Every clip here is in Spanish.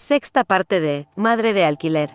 Sexta parte de Madre de alquiler.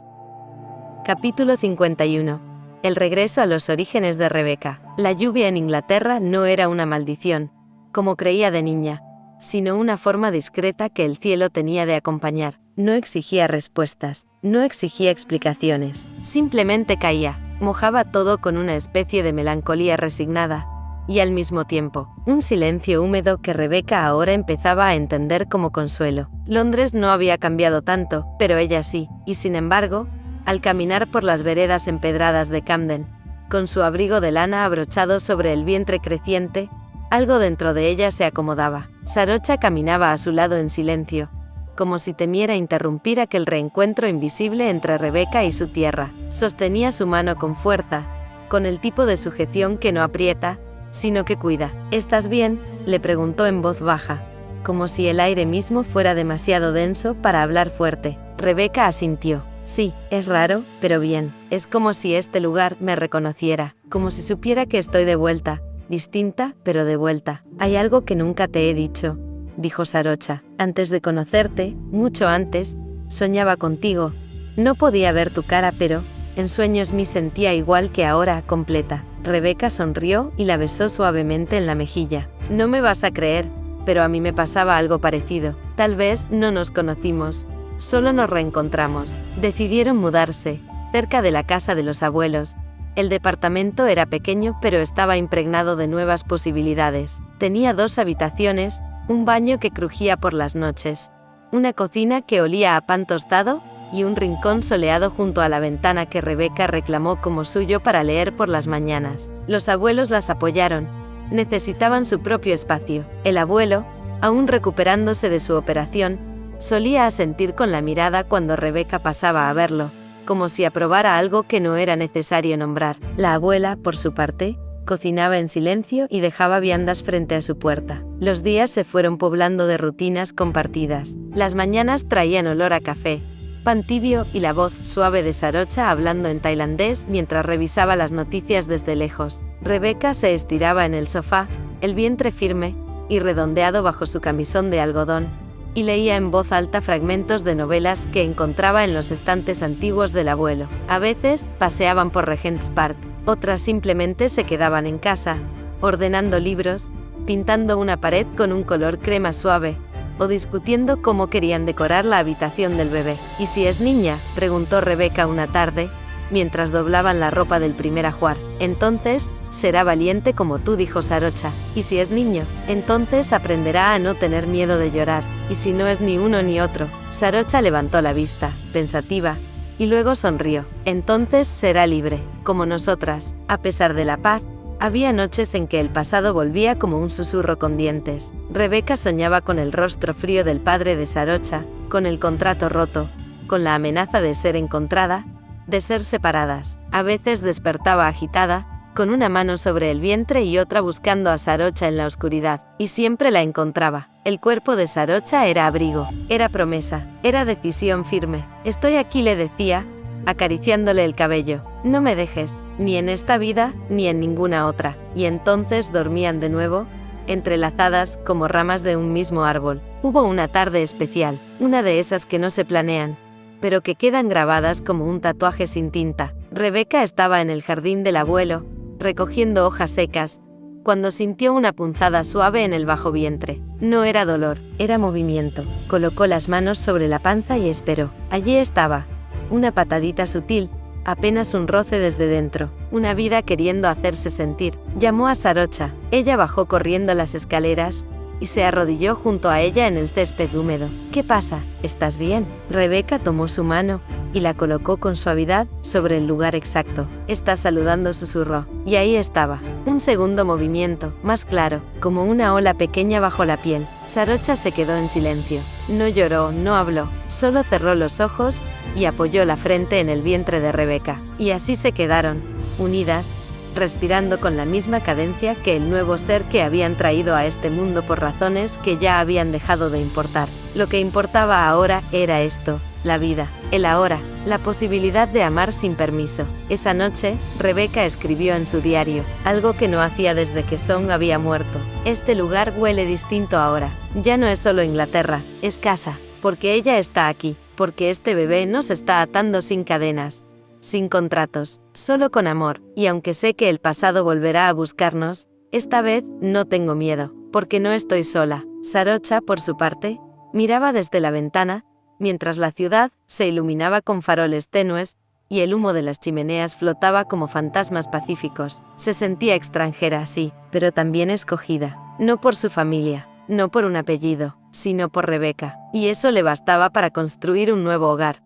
Capítulo 51. El regreso a los orígenes de Rebeca. La lluvia en Inglaterra no era una maldición, como creía de niña, sino una forma discreta que el cielo tenía de acompañar. No exigía respuestas, no exigía explicaciones, simplemente caía, mojaba todo con una especie de melancolía resignada, y al mismo tiempo, un silencio húmedo que Rebeca ahora empezaba a entender como consuelo. Londres no había cambiado tanto, pero ella sí, y sin embargo, al caminar por las veredas empedradas de Camden, con su abrigo de lana abrochado sobre el vientre creciente, algo dentro de ella se acomodaba. Sarocha caminaba a su lado en silencio, como si temiera interrumpir aquel reencuentro invisible entre Rebeca y su tierra. Sostenía su mano con fuerza, con el tipo de sujeción que no aprieta, sino que cuida. ¿Estás bien?, le preguntó en voz baja, como si el aire mismo fuera demasiado denso para hablar fuerte. Rebeca asintió. Sí, es raro, pero bien. Es como si este lugar me reconociera, como si supiera que estoy de vuelta, distinta, pero de vuelta. Hay algo que nunca te he dicho, dijo Sarocha. Antes de conocerte, mucho antes, soñaba contigo. No podía ver tu cara, pero en sueños me sentía igual que ahora, completa. Rebeca sonrió y la besó suavemente en la mejilla. No me vas a creer, pero a mí me pasaba algo parecido. Tal vez no nos conocimos, solo nos reencontramos. Decidieron mudarse, cerca de la casa de los abuelos. El departamento era pequeño pero estaba impregnado de nuevas posibilidades. Tenía 2 habitaciones, un baño que crujía por las noches, una cocina que olía a pan tostado, y un rincón soleado junto a la ventana que Rebeca reclamó como suyo para leer por las mañanas. Los abuelos las apoyaron. Necesitaban su propio espacio. El abuelo, aún recuperándose de su operación, solía asentir con la mirada cuando Rebeca pasaba a verlo, como si aprobara algo que no era necesario nombrar. La abuela, por su parte, cocinaba en silencio y dejaba viandas frente a su puerta. Los días se fueron poblando de rutinas compartidas. Las mañanas traían olor a café, pan tibio y la voz suave de Sarocha hablando en tailandés mientras revisaba las noticias desde lejos. Rebeca se estiraba en el sofá, el vientre firme y redondeado bajo su camisón de algodón, y leía en voz alta fragmentos de novelas que encontraba en los estantes antiguos del abuelo. A veces paseaban por Regent's Park, otras simplemente se quedaban en casa, ordenando libros, pintando una pared con un color crema suave, o discutiendo cómo querían decorar la habitación del bebé. ¿Y si es niña?, preguntó Rebeca una tarde, mientras doblaban la ropa del primer ajuar. Entonces, será valiente como tú, dijo Sarocha. ¿Y si es niño? Entonces aprenderá a no tener miedo de llorar. ¿Y si no es ni uno ni otro? Sarocha levantó la vista, pensativa, y luego sonrió. Entonces será libre, como nosotras. A pesar de la paz, había noches en que el pasado volvía como un susurro con dientes. Rebeca soñaba con el rostro frío del padre de Sarocha, con el contrato roto, con la amenaza de ser encontrada, de ser separadas. A veces despertaba agitada, con una mano sobre el vientre y otra buscando a Sarocha en la oscuridad, y siempre la encontraba. El cuerpo de Sarocha era abrigo, era promesa, era decisión firme. Estoy aquí, le decía, acariciándole el cabello. No me dejes, ni en esta vida, ni en ninguna otra. Y entonces dormían de nuevo, entrelazadas como ramas de un mismo árbol. Hubo una tarde especial, una de esas que no se planean, pero que quedan grabadas como un tatuaje sin tinta. Rebeca estaba en el jardín del abuelo, recogiendo hojas secas, cuando sintió una punzada suave en el bajo vientre. No era dolor, era movimiento. Colocó las manos sobre la panza y esperó. Allí estaba, una patadita sutil, apenas un roce desde dentro, una vida queriendo hacerse sentir. Llamó a Sarocha. Ella bajó corriendo las escaleras y se arrodilló junto a ella en el césped húmedo. ¿Qué pasa? ¿Estás bien? Rebeca tomó su mano y la colocó con suavidad sobre el lugar exacto. «Estás saludando», susurró. Y ahí estaba, un segundo movimiento, más claro, como una ola pequeña bajo la piel. Sarocha se quedó en silencio. No lloró, no habló, solo cerró los ojos y apoyó la frente en el vientre de Rebeca. Y así se quedaron, unidas, respirando con la misma cadencia que el nuevo ser que habían traído a este mundo por razones que ya habían dejado de importar. Lo que importaba ahora era esto, la vida, el ahora, la posibilidad de amar sin permiso. Esa noche, Rebeca escribió en su diario, algo que no hacía desde que Song había muerto. Este lugar huele distinto ahora. Ya no es solo Inglaterra, es casa. porque ella está aquí, porque este bebé nos está atando sin cadenas, sin contratos, solo con amor, y aunque sé que el pasado volverá a buscarnos, esta vez no tengo miedo, porque no estoy sola. Sarocha, por su parte, miraba desde la ventana, mientras la ciudad se iluminaba con faroles tenues, y el humo de las chimeneas flotaba como fantasmas pacíficos. Se sentía extranjera, sí, pero también escogida, no por su familia, no por un apellido, sino por Rebeca, y eso le bastaba para construir un nuevo hogar.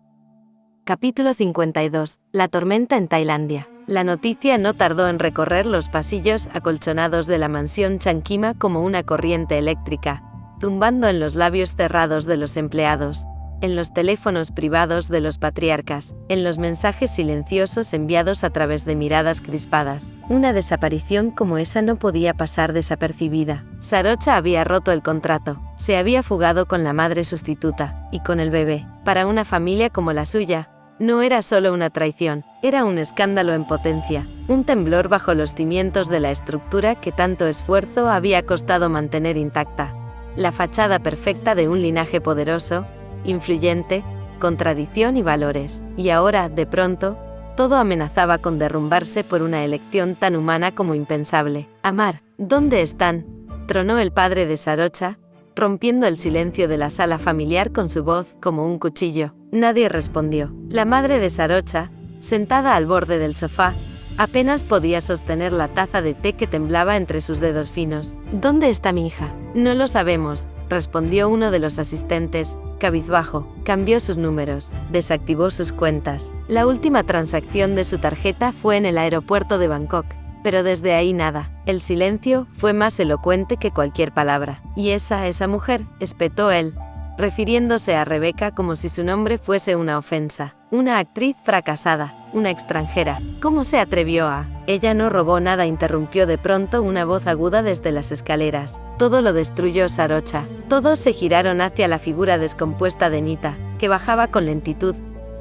Capítulo 52. La tormenta en Tailandia. La noticia no tardó en recorrer los pasillos acolchonados de la mansión Chankima como una corriente eléctrica, zumbando en los labios cerrados de los empleados, en los teléfonos privados de los patriarcas, en los mensajes silenciosos enviados a través de miradas crispadas. Una desaparición como esa no podía pasar desapercibida. Sarocha había roto el contrato, se había fugado con la madre sustituta, y con el bebé. Para una familia como la suya, no era solo una traición, era un escándalo en potencia, un temblor bajo los cimientos de la estructura que tanto esfuerzo había costado mantener intacta. La fachada perfecta de un linaje poderoso, influyente, con tradición y valores, y ahora, de pronto, todo amenazaba con derrumbarse por una elección tan humana como impensable. Amar, ¿dónde están?, tronó el padre de Sarocha, rompiendo el silencio de la sala familiar con su voz como un cuchillo. Nadie respondió. La madre de Sarocha, sentada al borde del sofá, apenas podía sostener la taza de té que temblaba entre sus dedos finos. ¿Dónde está mi hija? No lo sabemos, respondió uno de los asistentes, cabizbajo. Cambió sus números, desactivó sus cuentas. La última transacción de su tarjeta fue en el aeropuerto de Bangkok, pero desde ahí nada. El silencio fue más elocuente que cualquier palabra. ¿Y esa mujer?, espetó él, refiriéndose a Rebeca como si su nombre fuese una ofensa. Una actriz fracasada, una extranjera. ¿Cómo se atrevió a...? Ella no robó nada, interrumpió de pronto una voz aguda desde las escaleras. Todo lo destruyó Sarocha. Todos se giraron hacia la figura descompuesta de Nita, que bajaba con lentitud,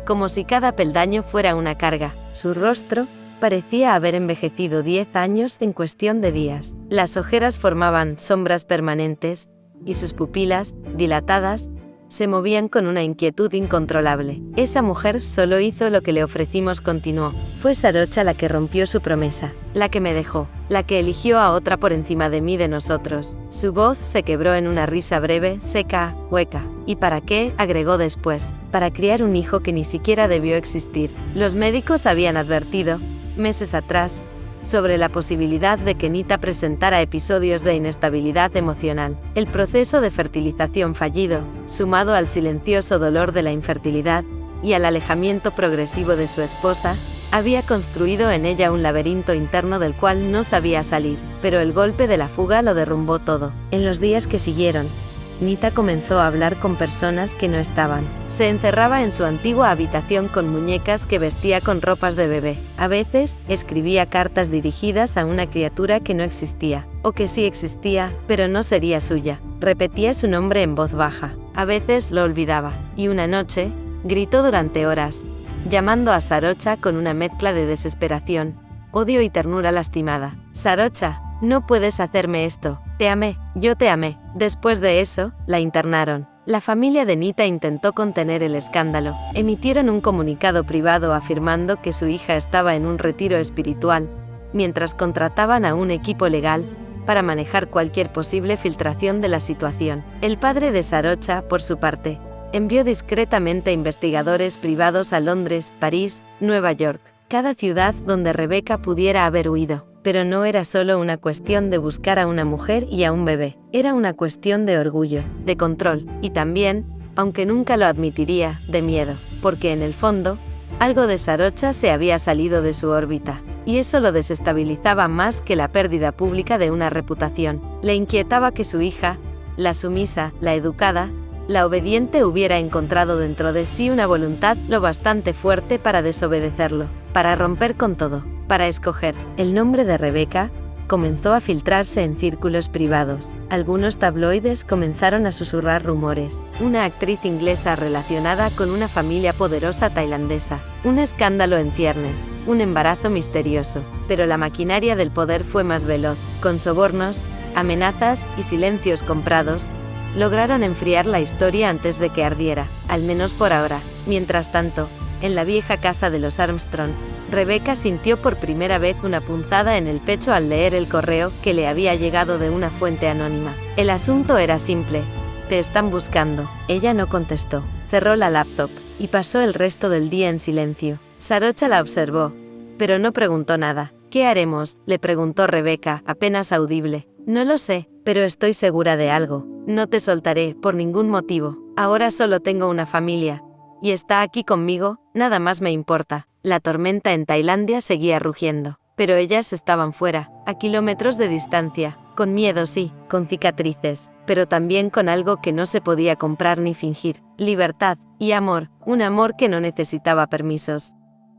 como si cada peldaño fuera una carga. Su rostro parecía haber envejecido 10 años en cuestión de días. Las ojeras formaban sombras permanentes, y sus pupilas, dilatadas, se movían con una inquietud incontrolable. Esa mujer solo hizo lo que le ofrecimos, continuó. Fue Sarocha la que rompió su promesa, la que me dejó, la que eligió a otra por encima de mí, de nosotros. Su voz se quebró en una risa breve, seca, hueca. ¿Y para qué?, agregó después. Para criar un hijo que ni siquiera debió existir. Los médicos habían advertido, meses atrás, sobre la posibilidad de que Nita presentara episodios de inestabilidad emocional. El proceso de fertilización fallido, sumado al silencioso dolor de la infertilidad y al alejamiento progresivo de su esposa, había construido en ella un laberinto interno del cual no sabía salir, pero el golpe de la fuga lo derrumbó todo. En los días que siguieron, Nita comenzó a hablar con personas que no estaban. Se encerraba en su antigua habitación con muñecas que vestía con ropas de bebé. A veces, escribía cartas dirigidas a una criatura que no existía, o que sí existía, pero no sería suya. Repetía su nombre en voz baja. A veces lo olvidaba, y una noche, gritó durante horas, llamando a Sarocha con una mezcla de desesperación, odio y ternura lastimada. Sarocha, no puedes hacerme esto. Te amé, yo te amé. Después de eso, la internaron. La familia de Nita intentó contener el escándalo. Emitieron un comunicado privado afirmando que su hija estaba en un retiro espiritual, mientras contrataban a un equipo legal para manejar cualquier posible filtración de la situación. El padre de Sarocha, por su parte, envió discretamente investigadores privados a Londres, París, Nueva York, cada ciudad donde Rebeca pudiera haber huido. Pero no era solo una cuestión de buscar a una mujer y a un bebé, era una cuestión de orgullo, de control, y también, aunque nunca lo admitiría, de miedo, porque en el fondo, algo de Sarocha se había salido de su órbita, y eso lo desestabilizaba más que la pérdida pública de una reputación. Le inquietaba que su hija, la sumisa, la educada, la obediente, hubiera encontrado dentro de sí una voluntad lo bastante fuerte para desobedecerlo, para romper con todo, para escoger. El nombre de Rebeca comenzó a filtrarse en círculos privados. Algunos tabloides comenzaron a susurrar rumores. Una actriz inglesa relacionada con una familia poderosa tailandesa. Un escándalo en ciernes. Un embarazo misterioso. Pero la maquinaria del poder fue más veloz. Con sobornos, amenazas y silencios comprados, lograron enfriar la historia antes de que ardiera, al menos por ahora. Mientras tanto, en la vieja casa de los Armstrong, Rebecca sintió por primera vez una punzada en el pecho al leer el correo que le había llegado de una fuente anónima. El asunto era simple. «Te están buscando». Ella no contestó. Cerró la laptop y pasó el resto del día en silencio. Sarocha la observó, pero no preguntó nada. «¿Qué haremos?», le preguntó Rebecca, apenas audible. «No lo sé, pero estoy segura de algo. No te soltaré, por ningún motivo. Ahora solo tengo una familia. Y está aquí conmigo, nada más me importa». La tormenta en Tailandia seguía rugiendo, pero ellas estaban fuera, a kilómetros de distancia, con miedo sí, con cicatrices, pero también con algo que no se podía comprar ni fingir: libertad y amor, un amor que no necesitaba permisos.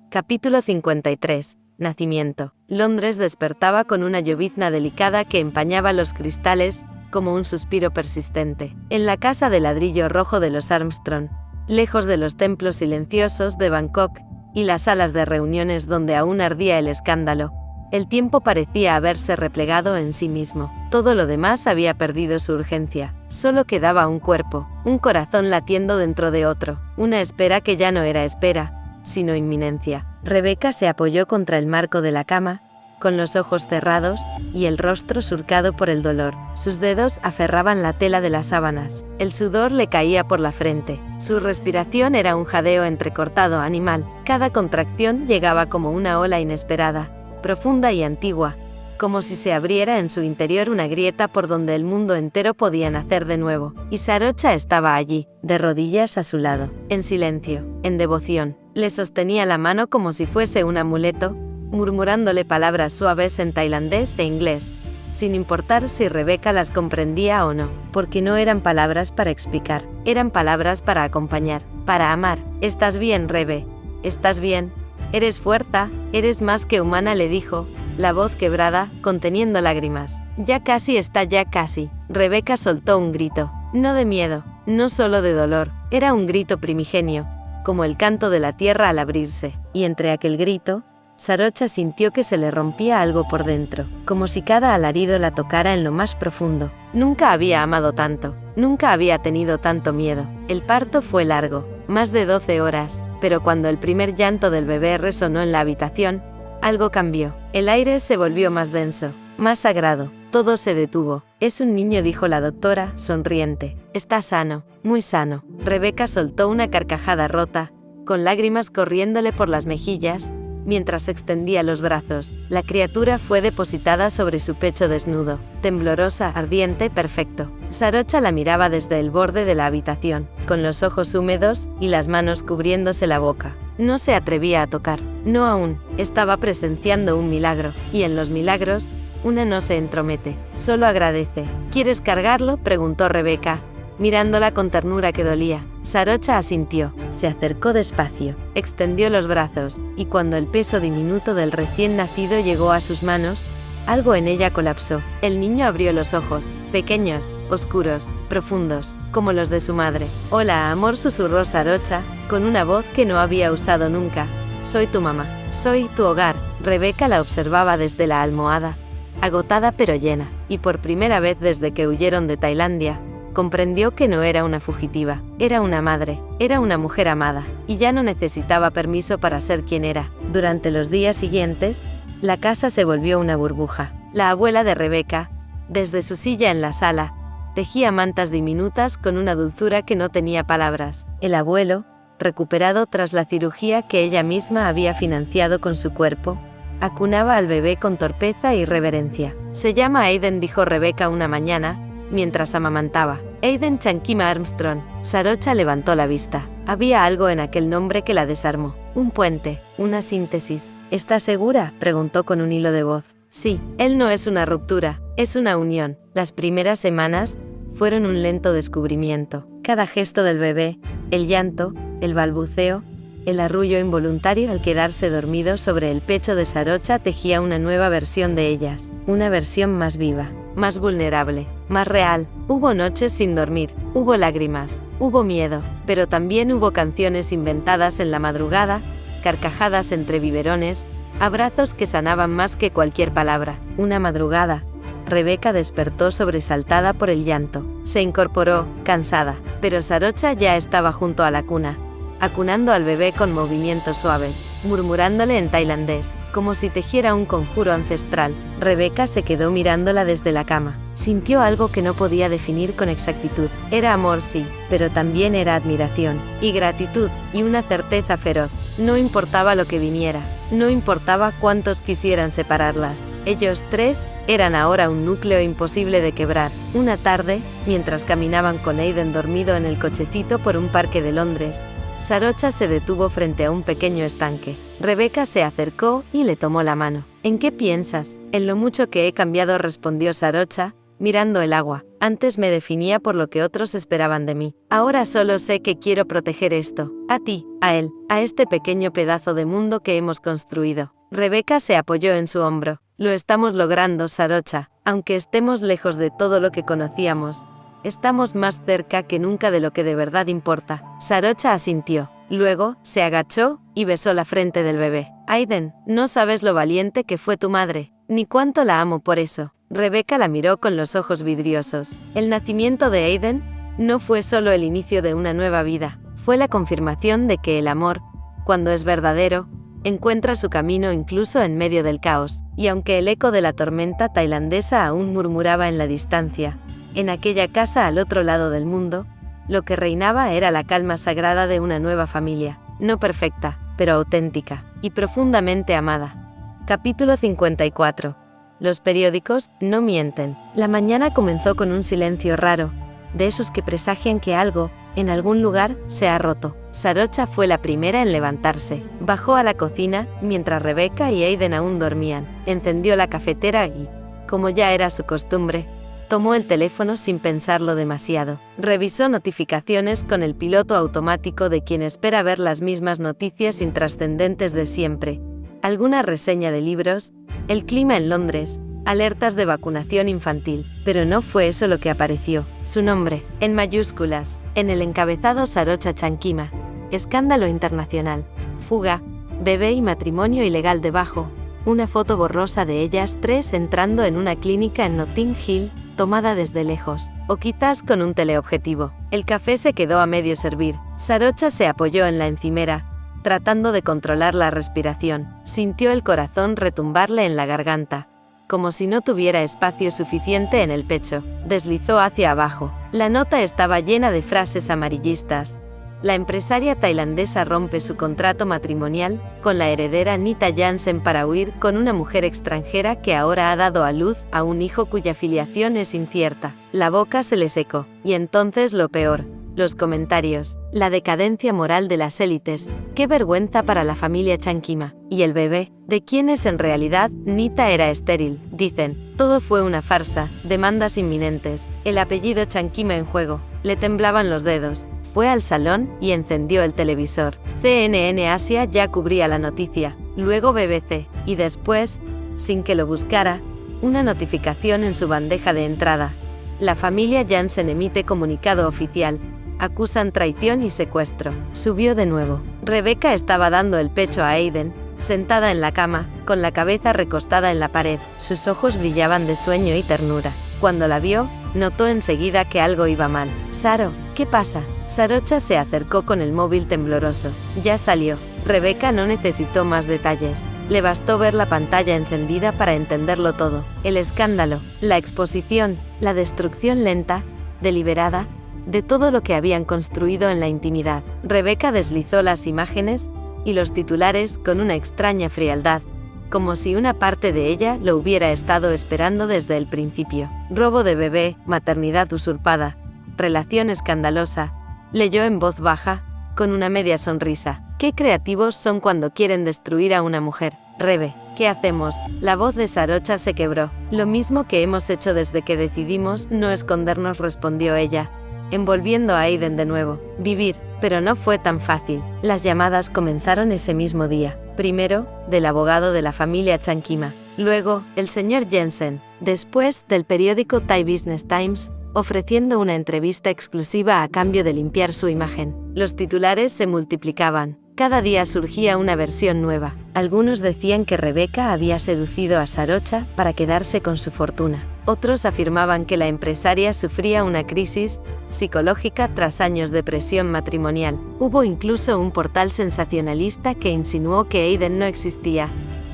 Capítulo 53. Nacimiento. Londres despertaba con una llovizna delicada que empañaba los cristales, como un suspiro persistente. En la casa de ladrillo rojo de los Armstrong, lejos de los templos silenciosos de Bangkok y las salas de reuniones donde aún ardía el escándalo, el tiempo parecía haberse replegado en sí mismo. Todo lo demás había perdido su urgencia. Solo quedaba un cuerpo, un corazón latiendo dentro de otro, una espera que ya no era espera, sino inminencia. Rebecca se apoyó contra el marco de la cama, con los ojos cerrados y el rostro surcado por el dolor. Sus dedos aferraban la tela de las sábanas. El sudor le caía por la frente. Su respiración era un jadeo entrecortado animal. Cada contracción llegaba como una ola inesperada, profunda y antigua, como si se abriera en su interior una grieta por donde el mundo entero podía nacer de nuevo. Y Sarocha estaba allí, de rodillas a su lado, en silencio, en devoción. Le sostenía la mano como si fuese un amuleto, murmurándole palabras suaves en tailandés e inglés, sin importar si Rebecca las comprendía o no, porque no eran palabras para explicar, eran palabras para acompañar, para amar. «¿Estás bien, Rebe? ¿Estás bien? Eres fuerza, eres más que humana», le dijo, la voz quebrada, conteniendo lágrimas. «Ya casi está, ya casi». Rebecca soltó un grito, no de miedo, no solo de dolor, era un grito primigenio, como el canto de la tierra al abrirse, y entre aquel grito, Sarocha sintió que se le rompía algo por dentro, como si cada alarido la tocara en lo más profundo. Nunca había amado tanto, nunca había tenido tanto miedo. El parto fue largo, más de 12 horas, pero cuando el primer llanto del bebé resonó en la habitación, algo cambió. El aire se volvió más denso, más sagrado, todo se detuvo. «Es un niño», dijo la doctora, sonriente. «Está sano, muy sano». Rebecca soltó una carcajada rota, con lágrimas corriéndole por las mejillas, mientras extendía los brazos. La criatura fue depositada sobre su pecho desnudo, temblorosa, ardiente, perfecto. Sarocha la miraba desde el borde de la habitación, con los ojos húmedos y las manos cubriéndose la boca. No se atrevía a tocar, no aún, estaba presenciando un milagro, y en los milagros, una no se entromete, solo agradece. «¿Quieres cargarlo?», preguntó Rebecca, mirándola con ternura que dolía. Sarocha asintió, se acercó despacio, extendió los brazos, y cuando el peso diminuto del recién nacido llegó a sus manos, algo en ella colapsó. El niño abrió los ojos, pequeños, oscuros, profundos, como los de su madre. «Hola, amor», susurró Sarocha, con una voz que no había usado nunca. «Soy tu mamá, soy tu hogar». Rebecca la observaba desde la almohada, agotada pero llena, y por primera vez desde que huyeron de Tailandia, comprendió que no era una fugitiva, era una madre, era una mujer amada, y ya no necesitaba permiso para ser quien era. Durante los días siguientes, la casa se volvió una burbuja. La abuela de Rebecca, desde su silla en la sala, tejía mantas diminutas con una dulzura que no tenía palabras. El abuelo, recuperado tras la cirugía que ella misma había financiado con su cuerpo, acunaba al bebé con torpeza y reverencia. «Se llama Aiden», dijo Rebecca una mañana, mientras amamantaba. «Aiden Chankima Armstrong». Sarocha levantó la vista. Había algo en aquel nombre que la desarmó. Un puente, una síntesis. «¿Estás segura?», preguntó con un hilo de voz. «Sí, él no es una ruptura, es una unión». Las primeras semanas fueron un lento descubrimiento. Cada gesto del bebé, el llanto, el balbuceo, el arrullo involuntario al quedarse dormido sobre el pecho de Sarocha tejía una nueva versión de ellas, una versión más viva, más vulnerable, más real. Hubo noches sin dormir, hubo lágrimas, hubo miedo, pero también hubo canciones inventadas en la madrugada, carcajadas entre biberones, abrazos que sanaban más que cualquier palabra. Una madrugada, Rebeca despertó sobresaltada por el llanto. Se incorporó, cansada, pero Sarocha ya estaba junto a la cuna, acunando al bebé con movimientos suaves, murmurándole en tailandés, como si tejiera un conjuro ancestral. Rebeca se quedó mirándola desde la cama. Sintió algo que no podía definir con exactitud. Era amor, sí, pero también era admiración, y gratitud, y una certeza feroz. No importaba lo que viniera, no importaba cuántos quisieran separarlas. Ellos tres eran ahora un núcleo imposible de quebrar. Una tarde, mientras caminaban con Aiden dormido en el cochecito por un parque de Londres, Sarocha se detuvo frente a un pequeño estanque. Rebeca se acercó y le tomó la mano. ¿En qué piensas? En lo mucho que he cambiado, respondió Sarocha, mirando el agua. Antes me definía por lo que otros esperaban de mí. Ahora solo sé que quiero proteger esto. A ti, a él, a este pequeño pedazo de mundo que hemos construido. Rebeca se apoyó en su hombro. Lo estamos logrando, Sarocha. Aunque estemos lejos de todo lo que conocíamos, estamos más cerca que nunca de lo que de verdad importa. Sarocha asintió. Luego, se agachó y besó la frente del bebé. Aiden, no sabes lo valiente que fue tu madre, ni cuánto la amo por eso. Rebeca la miró con los ojos vidriosos. El nacimiento de Aiden no fue solo el inicio de una nueva vida, fue la confirmación de que el amor, cuando es verdadero, encuentra su camino incluso en medio del caos. Y aunque el eco de la tormenta tailandesa aún murmuraba en la distancia, en aquella casa al otro lado del mundo, lo que reinaba era la calma sagrada de una nueva familia, no perfecta, pero auténtica, y profundamente amada. Capítulo 54. Los periódicos no mienten. La mañana comenzó con un silencio raro, de esos que presagian que algo, en algún lugar, se ha roto. Sarocha fue la primera en levantarse. Bajó a la cocina, mientras Rebeca y Aiden aún dormían. Encendió la cafetera y, como ya era su costumbre, tomó el teléfono sin pensarlo demasiado. Revisó notificaciones con el piloto automático de quien espera ver las mismas noticias intrascendentes de siempre. Alguna reseña de libros, el clima en Londres, alertas de vacunación infantil. Pero no fue eso lo que apareció. Su nombre, en mayúsculas, en el encabezado: Sarocha Chankima. Escándalo internacional. Fuga, bebé y matrimonio ilegal debajo. Una foto borrosa de ellas tres entrando en una clínica en Notting Hill, tomada desde lejos, o quizás con un teleobjetivo. El café se quedó a medio servir. Sarocha se apoyó en la encimera, tratando de controlar la respiración. Sintió el corazón retumbarle en la garganta, como si no tuviera espacio suficiente en el pecho. Deslizó hacia abajo. La nota estaba llena de frases amarillistas. La empresaria tailandesa rompe su contrato matrimonial con la heredera Nita Jansen para huir con una mujer extranjera que ahora ha dado a luz a un hijo cuya filiación es incierta. La boca se le secó. Y entonces lo peor. Los comentarios. La decadencia moral de las élites. Qué vergüenza para la familia Chankima. Y el bebé. ¿De quién es en realidad? Nita era estéril, dicen. Todo fue una farsa. Demandas inminentes. El apellido Chankima en juego. Le temblaban los dedos. Fue al salón y encendió el televisor. CNN Asia ya cubría la noticia, luego BBC, y después, sin que lo buscara, una notificación en su bandeja de entrada. La familia Jansen emite comunicado oficial. Acusan traición y secuestro. Subió de nuevo. Rebeca estaba dando el pecho a Aiden, sentada en la cama, con la cabeza recostada en la pared. Sus ojos brillaban de sueño y ternura. Cuando la vio, notó enseguida que algo iba mal. «Saro, ¿qué pasa?» Sarocha se acercó con el móvil tembloroso. Ya salió. Rebeca no necesitó más detalles. Le bastó ver la pantalla encendida para entenderlo todo. El escándalo, la exposición, la destrucción lenta, deliberada, de todo lo que habían construido en la intimidad. Rebeca deslizó las imágenes y los titulares con una extraña frialdad, como si una parte de ella lo hubiera estado esperando desde el principio. Robo de bebé, maternidad usurpada, relación escandalosa. Leyó en voz baja, con una media sonrisa. Qué creativos son cuando quieren destruir a una mujer. Rebe, ¿qué hacemos? La voz de Sarocha se quebró. Lo mismo que hemos hecho desde que decidimos no escondernos, respondió ella, envolviendo a Aiden de nuevo. Vivir, pero no fue tan fácil. Las llamadas comenzaron ese mismo día. Primero, del abogado de la familia Chankima. Luego, el señor Jensen. Después, del periódico Thai Business Times, ofreciendo una entrevista exclusiva a cambio de limpiar su imagen. Los titulares se multiplicaban. Cada día surgía una versión nueva. Algunos decían que Rebeca había seducido a Sarocha para quedarse con su fortuna. Otros afirmaban que la empresaria sufría una crisis psicológica tras años de presión matrimonial. Hubo incluso un portal sensacionalista que insinuó que Aidan no existía,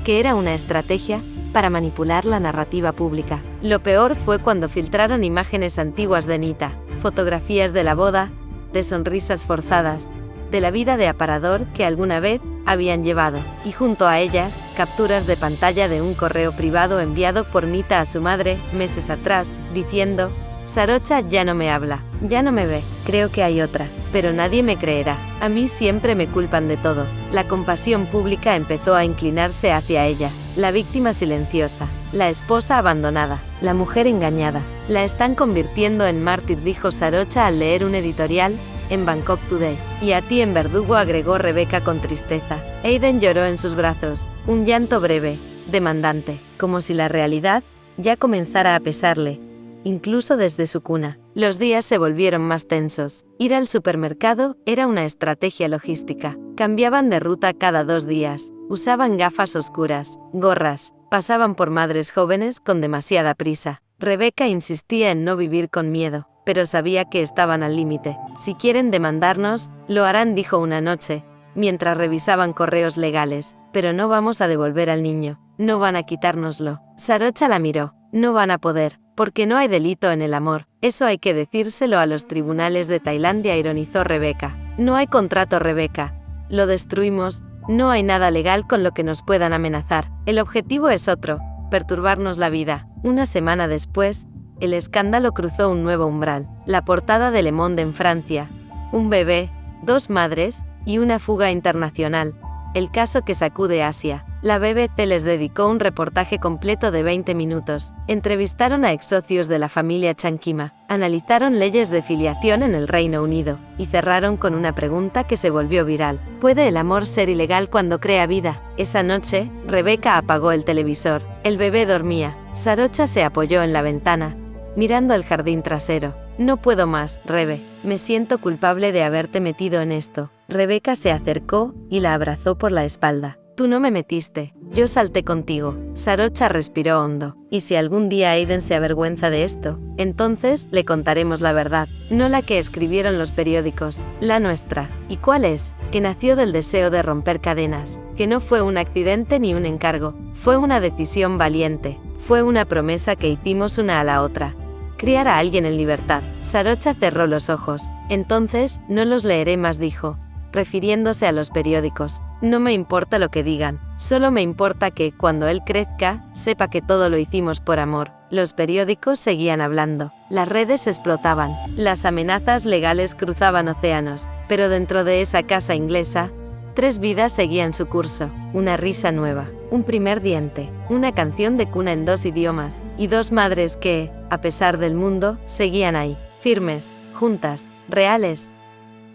que era una estrategia para manipular la narrativa pública. Lo peor fue cuando filtraron imágenes antiguas de Nita, fotografías de la boda, de sonrisas forzadas, de la vida de aparador que alguna vez habían llevado, y junto a ellas, capturas de pantalla de un correo privado enviado por Nita a su madre, meses atrás, diciendo: Sarocha ya no me habla, ya no me ve, creo que hay otra, pero nadie me creerá, a mí siempre me culpan de todo. La compasión pública empezó a inclinarse hacia ella, la víctima silenciosa, la esposa abandonada, la mujer engañada. La están convirtiendo en mártir, dijo Sarocha al leer un editorial en Bangkok Today. Y a ti en verdugo, agregó Rebecca con tristeza. Aidan lloró en sus brazos, un llanto breve, demandante, como si la realidad ya comenzara a pesarle, incluso desde su cuna. Los días se volvieron más tensos. Ir al supermercado era una estrategia logística. Cambiaban de ruta cada 2 días, usaban gafas oscuras, gorras, pasaban por madres jóvenes con demasiada prisa. Rebecca insistía en no vivir con miedo, pero sabía que estaban al límite. Si quieren demandarnos, lo harán, dijo una noche, mientras revisaban correos legales, pero no vamos a devolver al niño, no van a quitárnoslo. Sarocha la miró. No van a poder, porque no hay delito en el amor, eso hay que decírselo a los tribunales de Tailandia, ironizó Rebecca. No hay contrato, Rebecca, lo destruimos, no hay nada legal con lo que nos puedan amenazar, el objetivo es otro, perturbarnos la vida. Una semana después, el escándalo cruzó un nuevo umbral, la portada de Le Monde en Francia, un bebé, 2 madres, y una fuga internacional, el caso que sacude Asia. La BBC les dedicó un reportaje completo de 20 minutos, entrevistaron a ex-socios de la familia Chankima, analizaron leyes de filiación en el Reino Unido, y cerraron con una pregunta que se volvió viral: ¿puede el amor ser ilegal cuando crea vida? Esa noche, Rebecca apagó el televisor, el bebé dormía, Sarocha se apoyó en la ventana, mirando el jardín trasero. No puedo más, Rebe, me siento culpable de haberte metido en esto. Rebecca se acercó y la abrazó por la espalda. Tú no me metiste, yo salté contigo. Sarocha respiró hondo. Y si algún día Aidan se avergüenza de esto, entonces le contaremos la verdad, no la que escribieron los periódicos, la nuestra. ¿Y cuál es? Que nació del deseo de romper cadenas, que no fue un accidente ni un encargo, fue una decisión valiente, fue una promesa que hicimos una a la otra. Criar a alguien en libertad. Sarocha cerró los ojos. Entonces, no los leeré más, dijo, refiriéndose a los periódicos. No me importa lo que digan, solo me importa que, cuando él crezca, sepa que todo lo hicimos por amor. Los periódicos seguían hablando, las redes explotaban, las amenazas legales cruzaban océanos, pero dentro de esa casa inglesa, 3 vidas seguían su curso, una risa nueva, un primer diente, una canción de cuna en 2 idiomas, y 2 madres que, a pesar del mundo, seguían ahí, firmes, juntas, reales.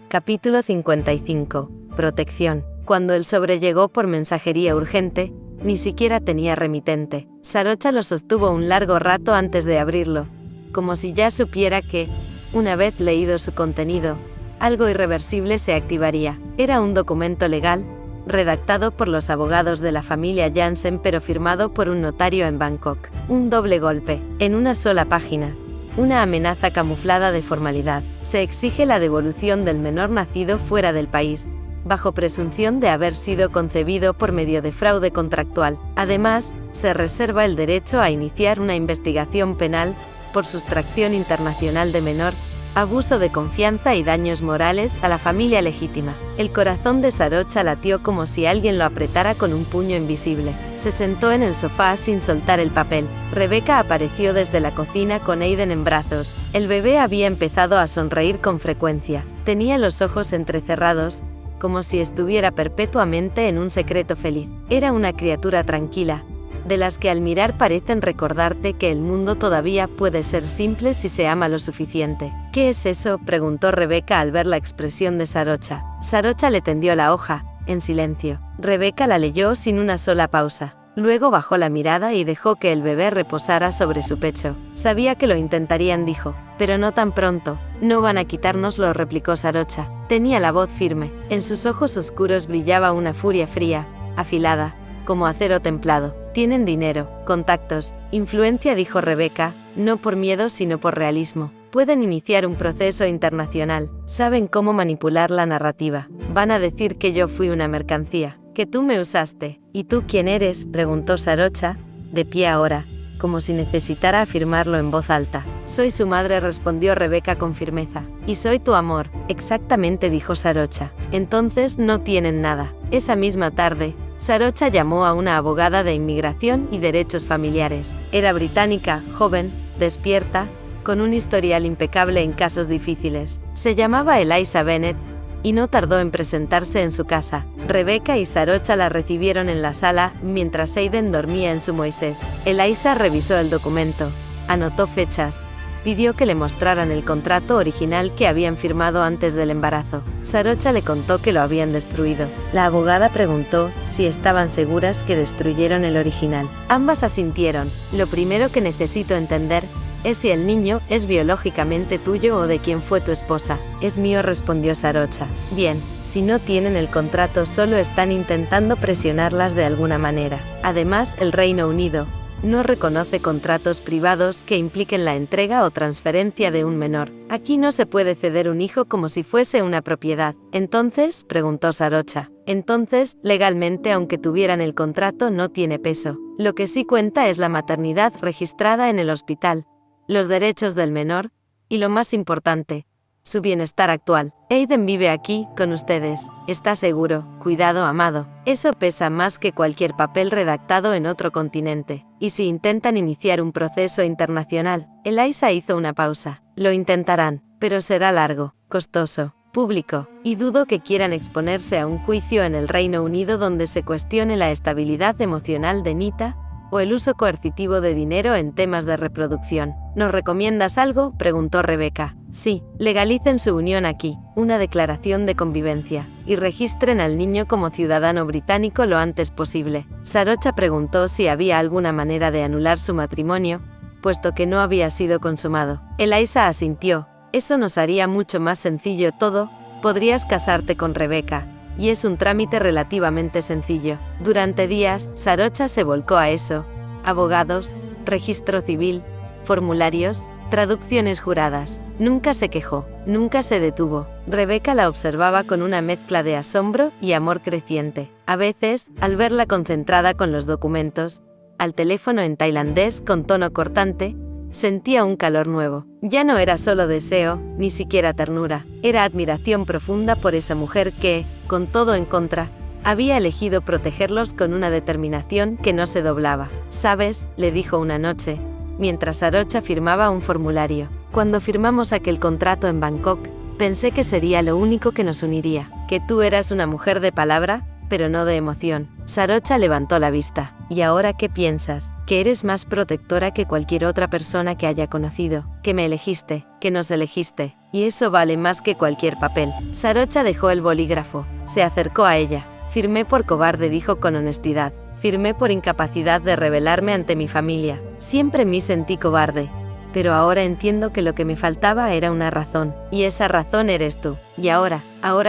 Capítulo 55. Protección. Cuando el sobre llegó por mensajería urgente, ni siquiera tenía remitente. Sarocha lo sostuvo un largo rato antes de abrirlo, como si ya supiera que, una vez leído su contenido, algo irreversible se activaría. Era un documento legal, redactado por los abogados de la familia Jansen pero firmado por un notario en Bangkok. Un doble golpe, en una sola página. Una amenaza camuflada de formalidad. Se exige la devolución del menor nacido fuera del país, bajo presunción de haber sido concebido por medio de fraude contractual. Además, se reserva el derecho a iniciar una investigación penal por sustracción internacional de menor, abuso de confianza y daños morales a la familia legítima. El corazón de Sarocha latió como si alguien lo apretara con un puño invisible. Se sentó en el sofá sin soltar el papel. Rebecca apareció desde la cocina con Aidan en brazos. El bebé había empezado a sonreír con frecuencia. Tenía los ojos entrecerrados, como si estuviera perpetuamente en un secreto feliz. Era una criatura tranquila, de las que al mirar parecen recordarte que el mundo todavía puede ser simple si se ama lo suficiente. ¿Qué es eso?, preguntó Rebecca al ver la expresión de Sarocha. Sarocha le tendió la hoja, en silencio. Rebecca la leyó sin una sola pausa. Luego bajó la mirada y dejó que el bebé reposara sobre su pecho. Sabía que lo intentarían, dijo, pero no tan pronto. No van a quitárnoslo, replicó Sarocha. Tenía la voz firme. En sus ojos oscuros brillaba una furia fría, afilada, como acero templado. Tienen dinero, contactos, influencia, dijo Rebecca, no por miedo sino por realismo. Pueden iniciar un proceso internacional, saben cómo manipular la narrativa. Van a decir que yo fui una mercancía, que tú me usaste. ¿Y tú quién eres?, preguntó Sarocha, de pie ahora, como si necesitara afirmarlo en voz alta. Soy su madre, respondió Rebeca con firmeza. Y soy tu amor. Exactamente, dijo Sarocha. Entonces no tienen nada. Esa misma tarde, Sarocha llamó a una abogada de inmigración y derechos familiares. Era británica, joven, despierta, con un historial impecable en casos difíciles. Se llamaba Eliza Bennett, y no tardó en presentarse en su casa. Rebeca y Sarocha la recibieron en la sala, mientras Aiden dormía en su Moisés. Eliza revisó el documento, anotó fechas, pidió que le mostraran el contrato original que habían firmado antes del embarazo. Sarocha le contó que lo habían destruido. La abogada preguntó si estaban seguras que destruyeron el original. Ambas asintieron. Lo primero que necesito entender es si el niño es biológicamente tuyo o de quién fue tu esposa. Es mío, respondió Sarocha. Bien, si no tienen el contrato solo están intentando presionarlas de alguna manera. Además, el Reino Unido no reconoce contratos privados que impliquen la entrega o transferencia de un menor. Aquí no se puede ceder un hijo como si fuese una propiedad. Entonces, preguntó Sarocha. Entonces, legalmente, aunque tuvieran el contrato, no tiene peso. Lo que sí cuenta es la maternidad registrada en el hospital, los derechos del menor, y lo más importante, su bienestar actual. Aiden vive aquí, con ustedes. Está seguro, cuidado, amado. Eso pesa más que cualquier papel redactado en otro continente. Y si intentan iniciar un proceso internacional, Eliza hizo una pausa. Lo intentarán, pero será largo, costoso, público, y dudo que quieran exponerse a un juicio en el Reino Unido donde se cuestione la estabilidad emocional de Nita, o el uso coercitivo de dinero en temas de reproducción. ¿Nos recomiendas algo?, preguntó Rebeca. Sí, legalicen su unión aquí, una declaración de convivencia, y registren al niño como ciudadano británico lo antes posible. Sarocha preguntó si había alguna manera de anular su matrimonio, puesto que no había sido consumado. Eliza asintió. Eso nos haría mucho más sencillo todo. Podrías casarte con Rebeca, y es un trámite relativamente sencillo. Durante días, Sarocha se volcó a eso: abogados, registro civil, formularios, traducciones juradas. Nunca se quejó, nunca se detuvo. Rebeca la observaba con una mezcla de asombro y amor creciente. A veces, al verla concentrada con los documentos, al teléfono en tailandés con tono cortante, sentía un calor nuevo. Ya no era solo deseo, ni siquiera ternura. Era admiración profunda por esa mujer que, con todo en contra, había elegido protegerlos con una determinación que no se doblaba. «¿Sabes?», le dijo una noche, mientras Sarocha firmaba un formulario. «Cuando firmamos aquel contrato en Bangkok, pensé que sería lo único que nos uniría. Que tú eras una mujer de palabra, pero no de emoción». Sarocha levantó la vista. «¿Y ahora qué piensas? Que eres más protectora que cualquier otra persona que haya conocido, que me elegiste, que nos elegiste, y eso vale más que cualquier papel». Sarocha dejó el bolígrafo, se acercó a ella. «Firmé por cobarde», dijo con honestidad. «Firmé por incapacidad de rebelarme ante mi familia. Siempre me sentí cobarde. Pero ahora entiendo que lo que me faltaba era una razón, y esa razón eres tú. Y ahora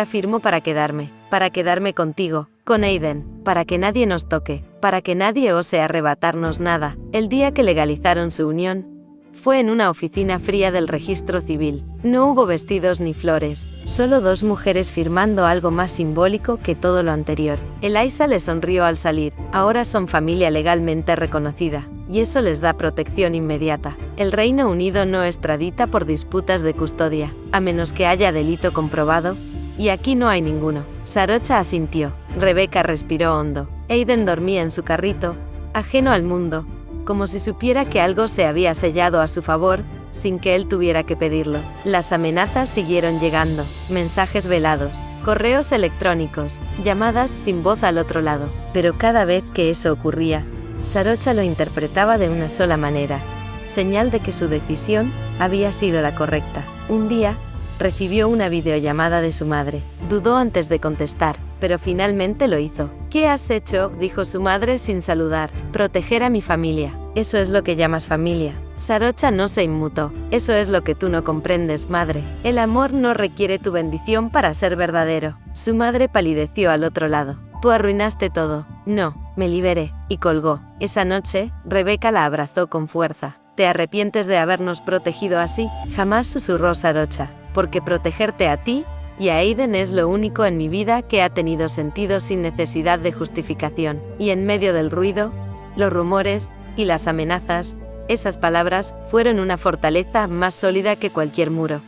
firmo para quedarme contigo, con Aiden, para que nadie nos toque, para que nadie ose arrebatarnos nada». El día que legalizaron su unión, fue en una oficina fría del registro civil. No hubo vestidos ni flores, solo dos mujeres firmando algo más simbólico que todo lo anterior. Eliza le sonrió al salir. Ahora son familia legalmente reconocida, y eso les da protección inmediata. El Reino Unido no extradita por disputas de custodia, a menos que haya delito comprobado, y aquí no hay ninguno. Sarocha asintió. Rebeca respiró hondo. Aiden dormía en su carrito, ajeno al mundo, como si supiera que algo se había sellado a su favor, sin que él tuviera que pedirlo. Las amenazas siguieron llegando, mensajes velados, correos electrónicos, llamadas sin voz al otro lado. Pero cada vez que eso ocurría, Sarocha lo interpretaba de una sola manera: señal de que su decisión había sido la correcta. Un día, recibió una videollamada de su madre. Dudó antes de contestar, pero finalmente lo hizo. «¿Qué has hecho?», dijo su madre sin saludar. «Proteger a mi familia». «¿Eso es lo que llamas familia?». Sarocha no se inmutó. «Eso es lo que tú no comprendes, madre. El amor no requiere tu bendición para ser verdadero». Su madre palideció al otro lado. «Tú arruinaste todo». «No, me liberé», y colgó. Esa noche, Rebeca la abrazó con fuerza. ¿Te arrepientes de habernos protegido así? Jamás, susurró Sarocha, porque protegerte a ti y a Aiden es lo único en mi vida que ha tenido sentido sin necesidad de justificación. Y en medio del ruido, los rumores y las amenazas, esas palabras fueron una fortaleza más sólida que cualquier muro.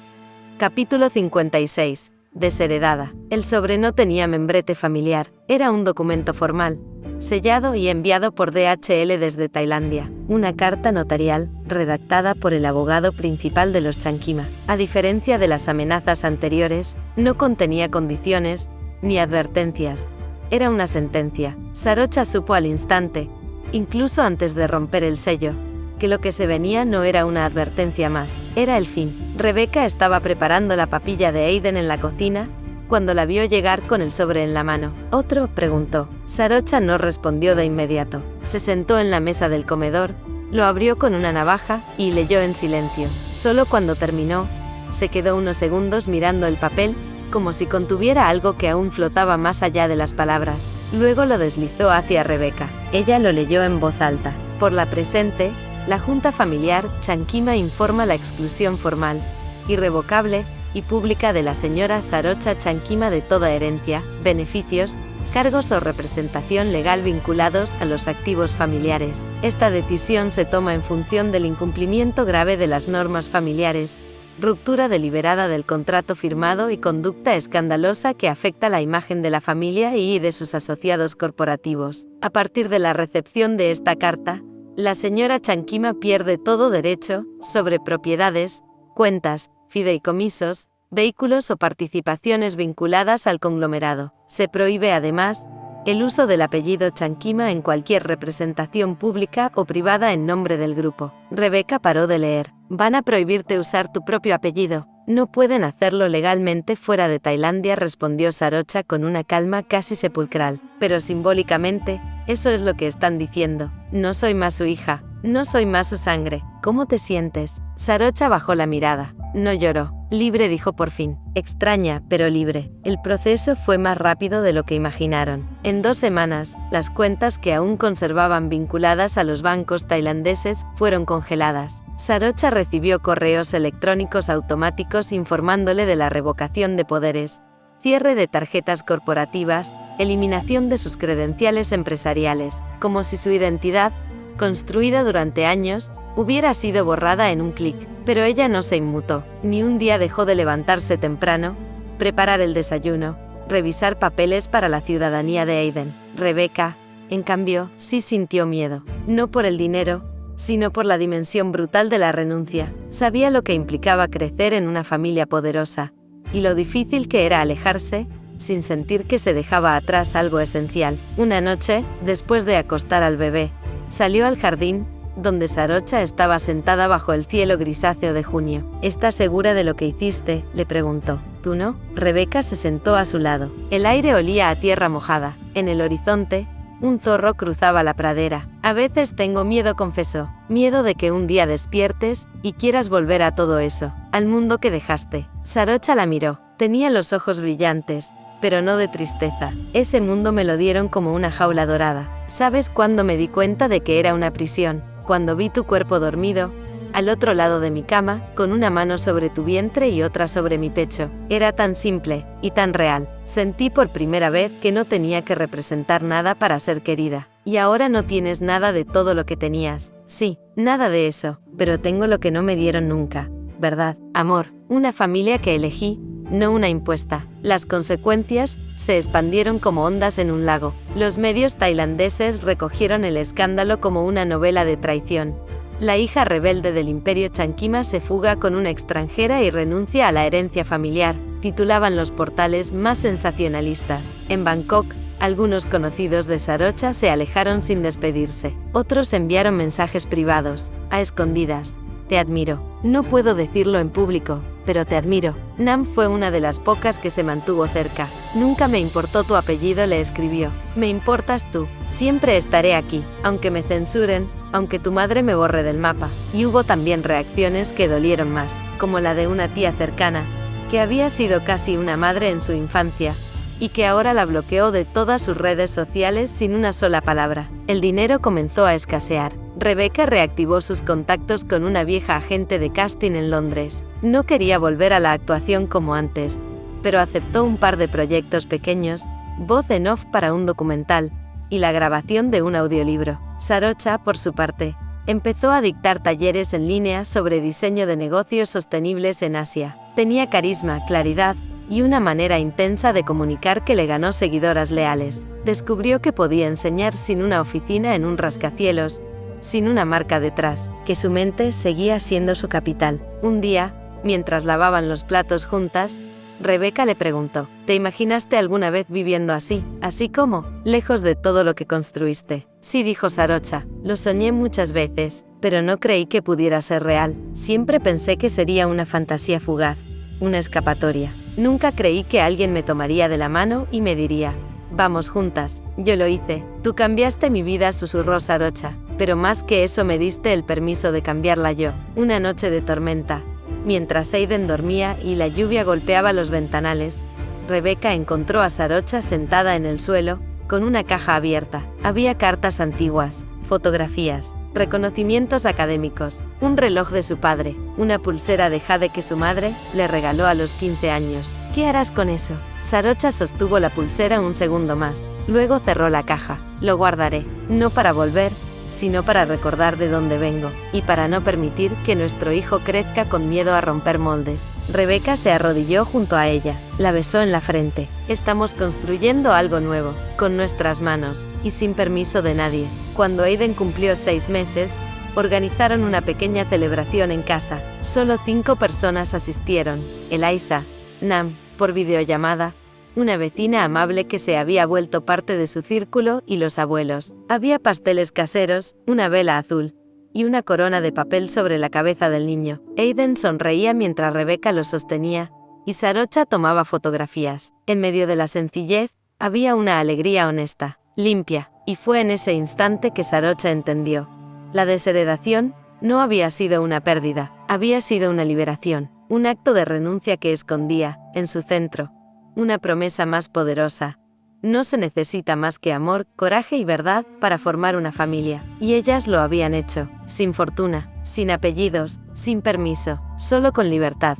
Capítulo 56. Desheredada. El sobre no tenía membrete familiar, era un documento formal, sellado y enviado por DHL desde Tailandia, una carta notarial, redactada por el abogado principal de los Chankima. A diferencia de las amenazas anteriores, no contenía condiciones, ni advertencias. Era una sentencia. Sarocha supo al instante, incluso antes de romper el sello, que lo que se venía no era una advertencia más, era el fin. Rebeca estaba preparando la papilla de Aiden en la cocina, cuando la vio llegar con el sobre en la mano. ¿Otro?, preguntó. Sarocha no respondió de inmediato. Se sentó en la mesa del comedor, lo abrió con una navaja y leyó en silencio. Solo cuando terminó, se quedó unos segundos mirando el papel, como si contuviera algo que aún flotaba más allá de las palabras. Luego lo deslizó hacia Rebeca. Ella lo leyó en voz alta. Por la presente, la Junta Familiar Chankima informa la exclusión formal, irrevocable y pública de la señora Sarocha Chankima de toda herencia, beneficios, cargos o representación legal vinculados a los activos familiares. Esta decisión se toma en función del incumplimiento grave de las normas familiares, ruptura deliberada del contrato firmado y conducta escandalosa que afecta la imagen de la familia y de sus asociados corporativos. A partir de la recepción de esta carta, la señora Chankima pierde todo derecho sobre propiedades, cuentas, fideicomisos, vehículos o participaciones vinculadas al conglomerado. Se prohíbe además el uso del apellido Chankima en cualquier representación pública o privada en nombre del grupo. Rebeca paró de leer. Van a prohibirte usar tu propio apellido. No pueden hacerlo legalmente fuera de Tailandia, respondió Sarocha con una calma casi sepulcral. Pero simbólicamente, eso es lo que están diciendo. No soy más su hija, no soy más su sangre. ¿Cómo te sientes? Sarocha bajó la mirada. No lloró. Libre, dijo por fin. Extraña, pero libre. El proceso fue más rápido de lo que imaginaron. En 2 semanas, las cuentas que aún conservaban vinculadas a los bancos tailandeses fueron congeladas. Sarocha recibió correos electrónicos automáticos informándole de la revocación de poderes, cierre de tarjetas corporativas, eliminación de sus credenciales empresariales, como si su identidad, construida durante años, hubiera sido borrada en un clic. Pero ella no se inmutó. Ni un día dejó de levantarse temprano, preparar el desayuno, revisar papeles para la ciudadanía de Aiden. Rebeca, en cambio, sí sintió miedo. No por el dinero, sino por la dimensión brutal de la renuncia. Sabía lo que implicaba crecer en una familia poderosa, y lo difícil que era alejarse, sin sentir que se dejaba atrás algo esencial. Una noche, después de acostar al bebé, salió al jardín, donde Sarocha estaba sentada bajo el cielo grisáceo de junio. ¿Estás segura de lo que hiciste?, le preguntó. ¿Tú no? Rebeca se sentó a su lado. El aire olía a tierra mojada. En el horizonte, un zorro cruzaba la pradera. A veces tengo miedo, confesó. Miedo de que un día despiertes y quieras volver a todo eso, al mundo que dejaste. Sarocha la miró. Tenía los ojos brillantes, pero no de tristeza. Ese mundo me lo dieron como una jaula dorada. ¿Sabes cuándo me di cuenta de que era una prisión? Cuando vi tu cuerpo dormido, al otro lado de mi cama, con una mano sobre tu vientre y otra sobre mi pecho. Era tan simple y tan real. Sentí por primera vez que no tenía que representar nada para ser querida. Y ahora no tienes nada de todo lo que tenías. Sí, nada de eso, pero tengo lo que no me dieron nunca, ¿verdad? Amor, una familia que elegí, no una impuesta. Las consecuencias se expandieron como ondas en un lago. Los medios tailandeses recogieron el escándalo como una novela de traición. La hija rebelde del imperio Chankima se fuga con una extranjera y renuncia a la herencia familiar, titulaban los portales más sensacionalistas. En Bangkok, algunos conocidos de Sarocha se alejaron sin despedirse. Otros enviaron mensajes privados, a escondidas. Te admiro. No puedo decirlo en público, pero te admiro. Nam fue una de las pocas que se mantuvo cerca. Nunca me importó tu apellido, le escribió. Me importas tú. Siempre estaré aquí, aunque me censuren, aunque tu madre me borre del mapa. Y hubo también reacciones que dolieron más, como la de una tía cercana, que había sido casi una madre en su infancia, y que ahora la bloqueó de todas sus redes sociales sin una sola palabra. El dinero comenzó a escasear. Rebeca reactivó sus contactos con una vieja agente de casting en Londres. No quería volver a la actuación como antes, pero aceptó un par de proyectos pequeños, voz en off para un documental, y la grabación de un audiolibro. Sarocha, por su parte, empezó a dictar talleres en línea sobre diseño de negocios sostenibles en Asia. Tenía carisma, claridad y una manera intensa de comunicar que le ganó seguidoras leales. Descubrió que podía enseñar sin una oficina en un rascacielos, sin una marca detrás, que su mente seguía siendo su capital. Un día, mientras lavaban los platos juntas, Rebeca le preguntó: ¿te imaginaste alguna vez viviendo así como, lejos de todo lo que construiste? Sí, dijo Sarocha, lo soñé muchas veces, pero no creí que pudiera ser real. Siempre pensé que sería una fantasía fugaz, una escapatoria. Nunca creí que alguien me tomaría de la mano y me diría: vamos juntas. Yo lo hice. Tú cambiaste mi vida, susurró Sarocha, pero más que eso me diste el permiso de cambiarla yo. Una noche de tormenta, mientras Aiden dormía y la lluvia golpeaba los ventanales, Rebeca encontró a Sarocha sentada en el suelo, con una caja abierta. Había cartas antiguas, fotografías, reconocimientos académicos, un reloj de su padre, una pulsera de jade que su madre le regaló a los 15 años. ¿Qué harás con eso? Sarocha sostuvo la pulsera un segundo más, luego cerró la caja. Lo guardaré, no para volver, sino para recordar de dónde vengo, y para no permitir que nuestro hijo crezca con miedo a romper moldes. Rebeca se arrodilló junto a ella, la besó en la frente. Estamos construyendo algo nuevo, con nuestras manos, y sin permiso de nadie. Cuando Aiden cumplió 6 meses, organizaron una pequeña celebración en casa. Solo 5 personas asistieron: Eliza, Nam, por videollamada, una vecina amable que se había vuelto parte de su círculo, y los abuelos. Había pasteles caseros, una vela azul, y una corona de papel sobre la cabeza del niño. Aiden sonreía mientras Rebeca lo sostenía, y Sarocha tomaba fotografías. En medio de la sencillez, había una alegría honesta, limpia, y fue en ese instante que Sarocha entendió. La desheredación no había sido una pérdida, había sido una liberación, un acto de renuncia que escondía, en su centro, una promesa más poderosa. No se necesita más que amor, coraje y verdad para formar una familia. Y ellas lo habían hecho, sin fortuna, sin apellidos, sin permiso, solo con libertad.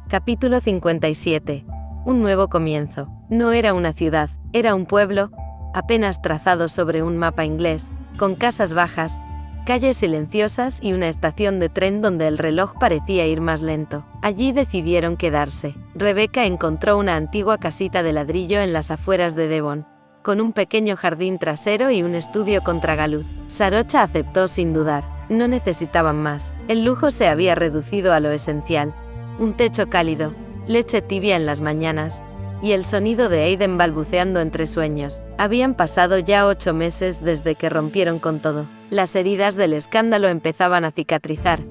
Capítulo 57. Un nuevo comienzo. No era una ciudad, era un pueblo, apenas trazado sobre un mapa inglés, con casas bajas, calles silenciosas y una estación de tren donde el reloj parecía ir más lento. Allí decidieron quedarse. Rebeca encontró una antigua casita de ladrillo en las afueras de Devon, con un pequeño jardín trasero y un estudio con tragaluz. Sarocha aceptó sin dudar. No necesitaban más. El lujo se había reducido a lo esencial: un techo cálido, leche tibia en las mañanas, y el sonido de Aiden balbuceando entre sueños. Habían pasado ya 8 meses desde que rompieron con todo. Las heridas del escándalo empezaban a cicatrizar,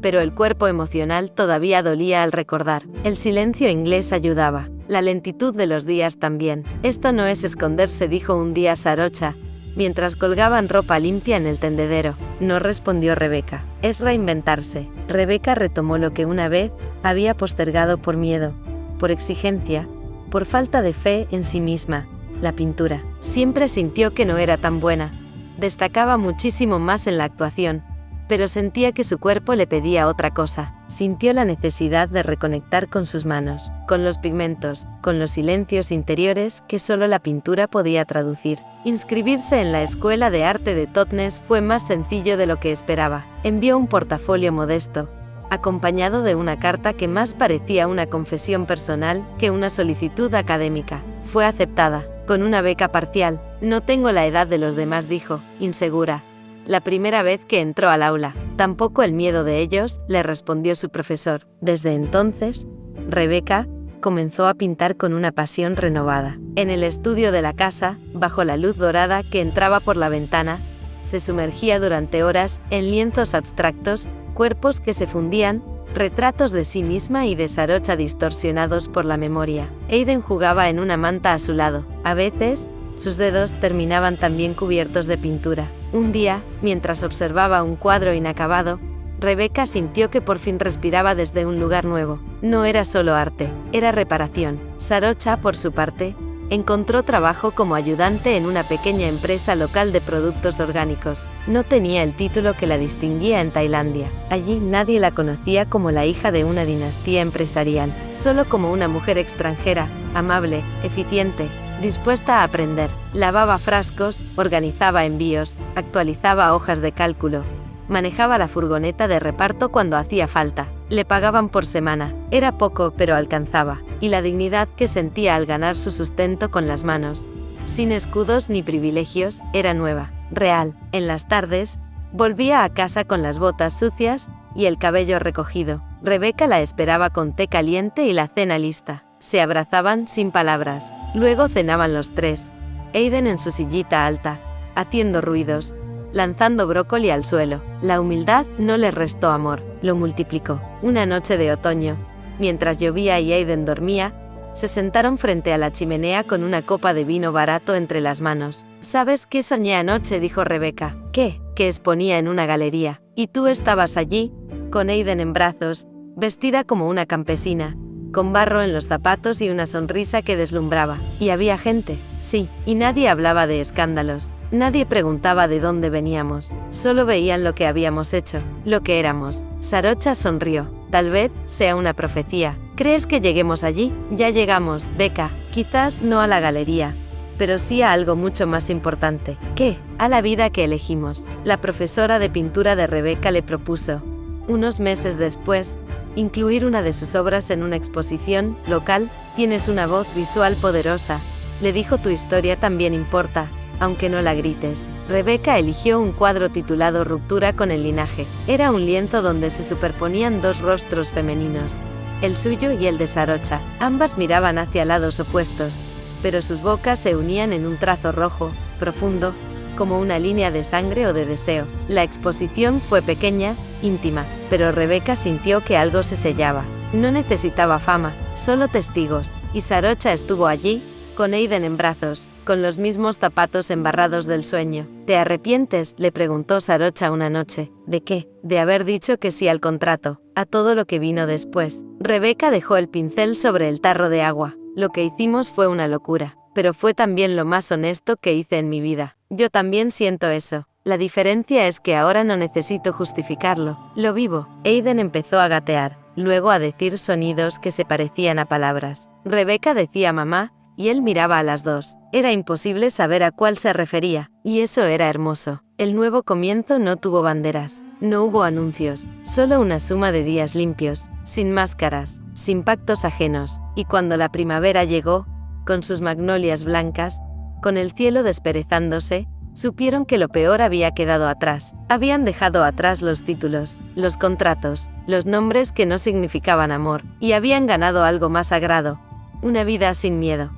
pero el cuerpo emocional todavía dolía al recordar. El silencio inglés ayudaba, la lentitud de los días también. Esto no es esconderse, dijo un día Sarocha, mientras colgaban ropa limpia en el tendedero. No, respondió Rebeca. Es reinventarse. Rebeca retomó lo que una vez había postergado por miedo, por exigencia, por falta de fe en sí misma: la pintura. Siempre sintió que no era tan buena. Destacaba muchísimo más en la actuación, pero sentía que su cuerpo le pedía otra cosa. Sintió la necesidad de reconectar con sus manos, con los pigmentos, con los silencios interiores que solo la pintura podía traducir. Inscribirse en la Escuela de Arte de Totnes fue más sencillo de lo que esperaba. Envió un portafolio modesto, acompañado de una carta que más parecía una confesión personal que una solicitud académica. Fue aceptada, con una beca parcial. No tengo la edad de los demás, dijo, insegura, la primera vez que entró al aula. Tampoco el miedo de ellos, le respondió su profesor. Desde entonces, Rebeca comenzó a pintar con una pasión renovada. En el estudio de la casa, bajo la luz dorada que entraba por la ventana, se sumergía durante horas en lienzos abstractos, cuerpos que se fundían, retratos de sí misma y de Sarocha distorsionados por la memoria. Aiden jugaba en una manta a su lado. A veces, sus dedos terminaban también cubiertos de pintura. Un día, mientras observaba un cuadro inacabado, Rebeca sintió que por fin respiraba desde un lugar nuevo. No era solo arte, era reparación. Sarocha, por su parte, Encontró trabajo como ayudante en una pequeña empresa local de productos orgánicos. No tenía el título que la distinguía en Tailandia. Allí nadie la conocía como la hija de una dinastía empresarial, solo como una mujer extranjera, amable, eficiente, dispuesta a aprender. Lavaba frascos, organizaba envíos, actualizaba hojas de cálculo, manejaba la furgoneta de reparto cuando hacía falta. Le pagaban por semana, era poco pero alcanzaba, y la dignidad que sentía al ganar su sustento con las manos, sin escudos ni privilegios, era nueva, real. En las tardes, volvía a casa con las botas sucias y el cabello recogido. Rebeca la esperaba con té caliente y la cena lista. Se abrazaban sin palabras. Luego cenaban los tres. Aiden en su sillita alta, haciendo ruidos, lanzando brócoli al suelo. La humildad no le restó amor, lo multiplicó. Una noche de otoño, mientras llovía y Aiden dormía, se sentaron frente a la chimenea con una copa de vino barato entre las manos. ¿Sabes qué soñé anoche?, dijo Rebeca. ¿Qué? Que exponía en una galería. Y tú estabas allí, con Aiden en brazos, vestida como una campesina, con barro en los zapatos y una sonrisa que deslumbraba. ¿Y había gente? Sí, y nadie hablaba de escándalos. Nadie preguntaba de dónde veníamos. Solo veían lo que habíamos hecho, lo que éramos. Sarocha sonrió. Tal vez sea una profecía. ¿Crees que lleguemos allí? Ya llegamos, Becca. Quizás no a la galería, pero sí a algo mucho más importante. ¿Qué? A la vida que elegimos. La profesora de pintura de Rebeca le propuso, unos meses después, incluir una de sus obras en una exposición local. Tienes una voz visual poderosa, le dijo, tu historia también importa, aunque no la grites. Rebeca eligió un cuadro titulado Ruptura con el linaje. Era un lienzo donde se superponían dos rostros femeninos, el suyo y el de Sarocha. Ambas miraban hacia lados opuestos, pero sus bocas se unían en un trazo rojo, profundo, como una línea de sangre o de deseo. La exposición fue pequeña, íntima, pero Rebeca sintió que algo se sellaba. No necesitaba fama, solo testigos, y Sarocha estuvo allí, con Aiden en brazos, con los mismos zapatos embarrados del sueño. ¿Te arrepientes?, le preguntó Sarocha una noche. ¿De qué? De haber dicho que sí al contrato, a todo lo que vino después. Rebeca dejó el pincel sobre el tarro de agua. Lo que hicimos fue una locura, pero fue también lo más honesto que hice en mi vida. Yo también siento eso. La diferencia es que ahora no necesito justificarlo, lo vivo. Aiden empezó a gatear, luego a decir sonidos que se parecían a palabras. Rebeca decía mamá, y él miraba a las dos. Era imposible saber a cuál se refería, y eso era hermoso. El nuevo comienzo no tuvo banderas, no hubo anuncios, solo una suma de días limpios, sin máscaras, sin pactos ajenos. Y cuando la primavera llegó, con sus magnolias blancas, con el cielo desperezándose, supieron que lo peor había quedado atrás. Habían dejado atrás los títulos, los contratos, los nombres que no significaban amor, y habían ganado algo más sagrado, una vida sin miedo.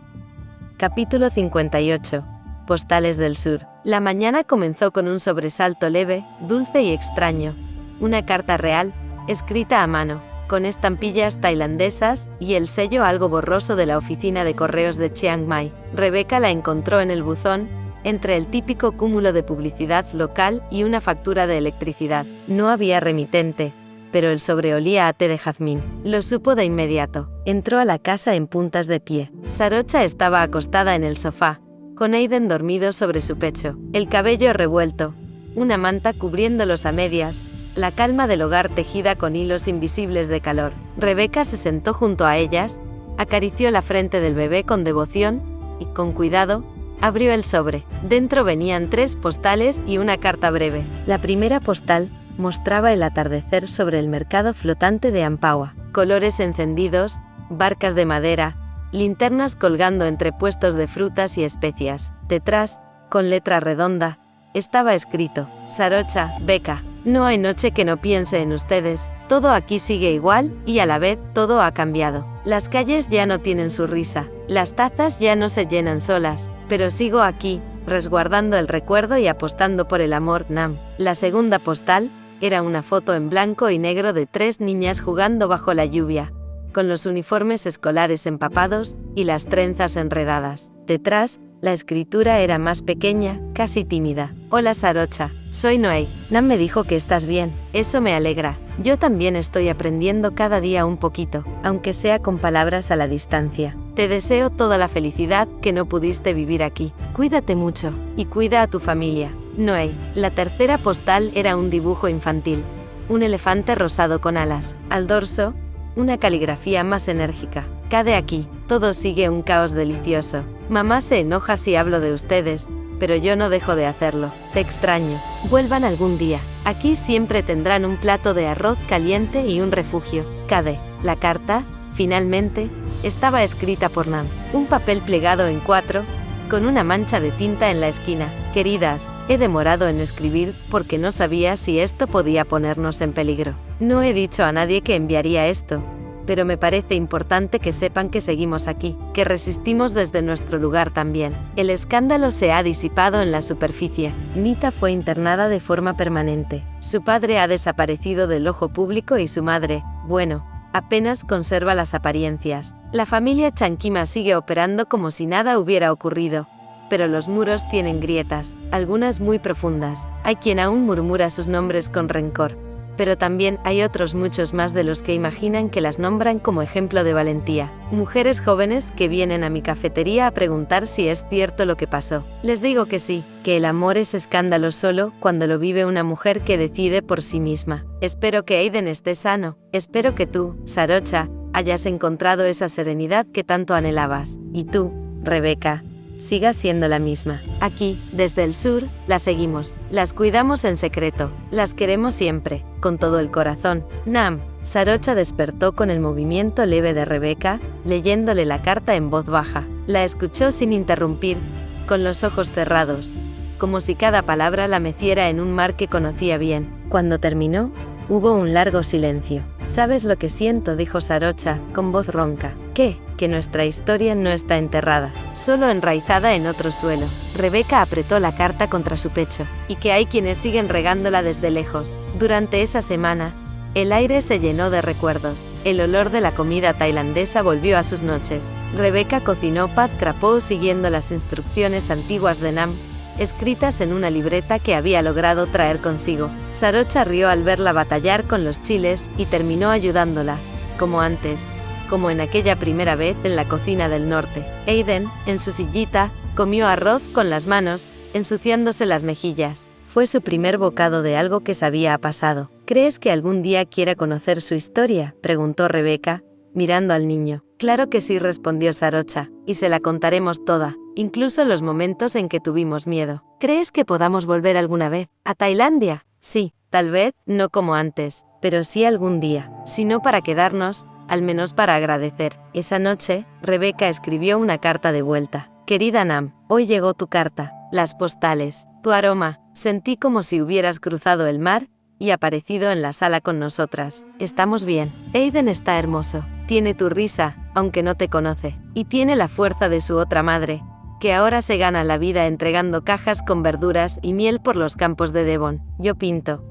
Capítulo 58. Postales del Sur. La mañana comenzó con un sobresalto leve, dulce y extraño. Una carta real, escrita a mano, con estampillas tailandesas y el sello algo borroso de la oficina de correos de Chiang Mai. Rebeca la encontró en el buzón, entre el típico cúmulo de publicidad local y una factura de electricidad. No había remitente, pero el sobre olía a té de jazmín. Lo supo de inmediato. Entró a la casa en puntas de pie. Sarocha estaba acostada en el sofá, con Aiden dormido sobre su pecho, el cabello revuelto, una manta cubriéndolos a medias, la calma del hogar tejida con hilos invisibles de calor. Rebeca se sentó junto a ellas, acarició la frente del bebé con devoción, y, con cuidado, abrió el sobre. Dentro venían 3 postales y una carta breve. La primera postal mostraba el atardecer sobre el mercado flotante de Ampawa. Colores encendidos, barcas de madera, linternas colgando entre puestos de frutas y especias. Detrás, con letra redonda, estaba escrito: Sarocha, Becca. No hay noche que no piense en ustedes. Todo aquí sigue igual, y a la vez, todo ha cambiado. Las calles ya no tienen su risa, las tazas ya no se llenan solas, pero sigo aquí, resguardando el recuerdo y apostando por el amor, Nam. La segunda postal era una foto en blanco y negro de 3 niñas jugando bajo la lluvia, con los uniformes escolares empapados y las trenzas enredadas. Detrás, la escritura era más pequeña, casi tímida. Hola Sarocha, soy Noé. Nam me dijo que estás bien. Eso me alegra. Yo también estoy aprendiendo cada día un poquito, aunque sea con palabras a la distancia. Te deseo toda la felicidad que no pudiste vivir aquí. Cuídate mucho, y cuida a tu familia. Noé. La tercera postal era un dibujo infantil. Un elefante rosado con alas. Al dorso, una caligrafía más enérgica. Cade aquí, todo sigue un caos delicioso. Mamá se enoja si hablo de ustedes, pero yo no dejo de hacerlo. Te extraño. Vuelvan algún día. Aquí siempre tendrán un plato de arroz caliente y un refugio. Cade. La carta, finalmente, estaba escrita por Nam. Un papel plegado en 4, con una mancha de tinta en la esquina. Queridas, he demorado en escribir porque no sabía si esto podía ponernos en peligro. No he dicho a nadie que enviaría esto, pero me parece importante que sepan que seguimos aquí, que resistimos desde nuestro lugar también. El escándalo se ha disipado en la superficie. Nita fue internada de forma permanente. Su padre ha desaparecido del ojo público y su madre, bueno, apenas conserva las apariencias. La familia Chankima sigue operando como si nada hubiera ocurrido, pero los muros tienen grietas, algunas muy profundas. Hay quien aún murmura sus nombres con rencor, pero también hay otros muchos más de los que imaginan que las nombran como ejemplo de valentía. Mujeres jóvenes que vienen a mi cafetería a preguntar si es cierto lo que pasó. Les digo que sí, que el amor es escándalo solo cuando lo vive una mujer que decide por sí misma. Espero que Aiden esté sano. Espero que tú, Sarocha, hayas encontrado esa serenidad que tanto anhelabas. Y tú, Rebeca, siga siendo la misma. Aquí, desde el sur, las seguimos, las cuidamos en secreto, las queremos siempre, con todo el corazón. Nam. Sarocha despertó con el movimiento leve de Rebeca, leyéndole la carta en voz baja. La escuchó sin interrumpir, con los ojos cerrados, como si cada palabra la meciera en un mar que conocía bien. Cuando terminó, hubo un largo silencio. ¿Sabes lo que siento?, dijo Sarocha, con voz ronca. ¿Qué? Que nuestra historia no está enterrada, solo enraizada en otro suelo. Rebeca apretó la carta contra su pecho, y que hay quienes siguen regándola desde lejos. Durante esa semana, el aire se llenó de recuerdos. El olor de la comida tailandesa volvió a sus noches. Rebeca cocinó pad krapao siguiendo las instrucciones antiguas de Nam, escritas en una libreta que había logrado traer consigo. Sarocha rió al verla batallar con los chiles y terminó ayudándola, como antes, como en aquella primera vez en la cocina del norte. Aiden, en su sillita, comió arroz con las manos, ensuciándose las mejillas. Fue su primer bocado de algo que sabía ha pasado. ¿Crees que algún día quiera conocer su historia?, preguntó Rebeca, mirando al niño. Claro que sí, respondió Sarocha, y se la contaremos toda, incluso los momentos en que tuvimos miedo. ¿Crees que podamos volver alguna vez a Tailandia? Sí, tal vez, no como antes, pero sí algún día. Si no para quedarnos, al menos para agradecer. Esa noche, Rebeca escribió una carta de vuelta. Querida Nam, hoy llegó tu carta, las postales, tu aroma. Sentí como si hubieras cruzado el mar y aparecido en la sala con nosotras. Estamos bien. Aiden está hermoso. Tiene tu risa, aunque no te conoce. Y tiene la fuerza de su otra madre, que ahora se gana la vida entregando cajas con verduras y miel por los campos de Devon. Yo pinto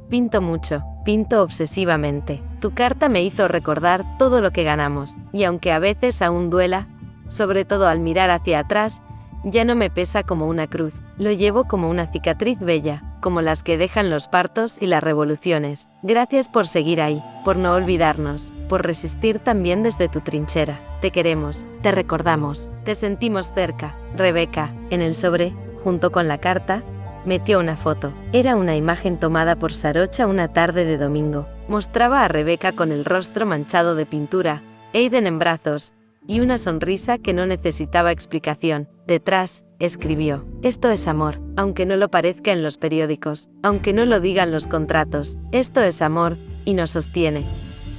mucho, pinto obsesivamente. Tu carta me hizo recordar todo lo que ganamos, y aunque a veces aún duela, sobre todo al mirar hacia atrás, ya no me pesa como una cruz. Lo llevo como una cicatriz bella, como las que dejan los partos y las revoluciones. Gracias por seguir ahí, por no olvidarnos, por resistir también desde tu trinchera. Te queremos, te recordamos, te sentimos cerca. Rebeca, en el sobre, junto con la carta, metió una foto. Era una imagen tomada por Sarocha una tarde de domingo. Mostraba a Rebeca con el rostro manchado de pintura, Aiden en brazos, y una sonrisa que no necesitaba explicación. Detrás, escribió: esto es amor, aunque no lo parezca en los periódicos, aunque no lo digan los contratos. Esto es amor, y nos sostiene.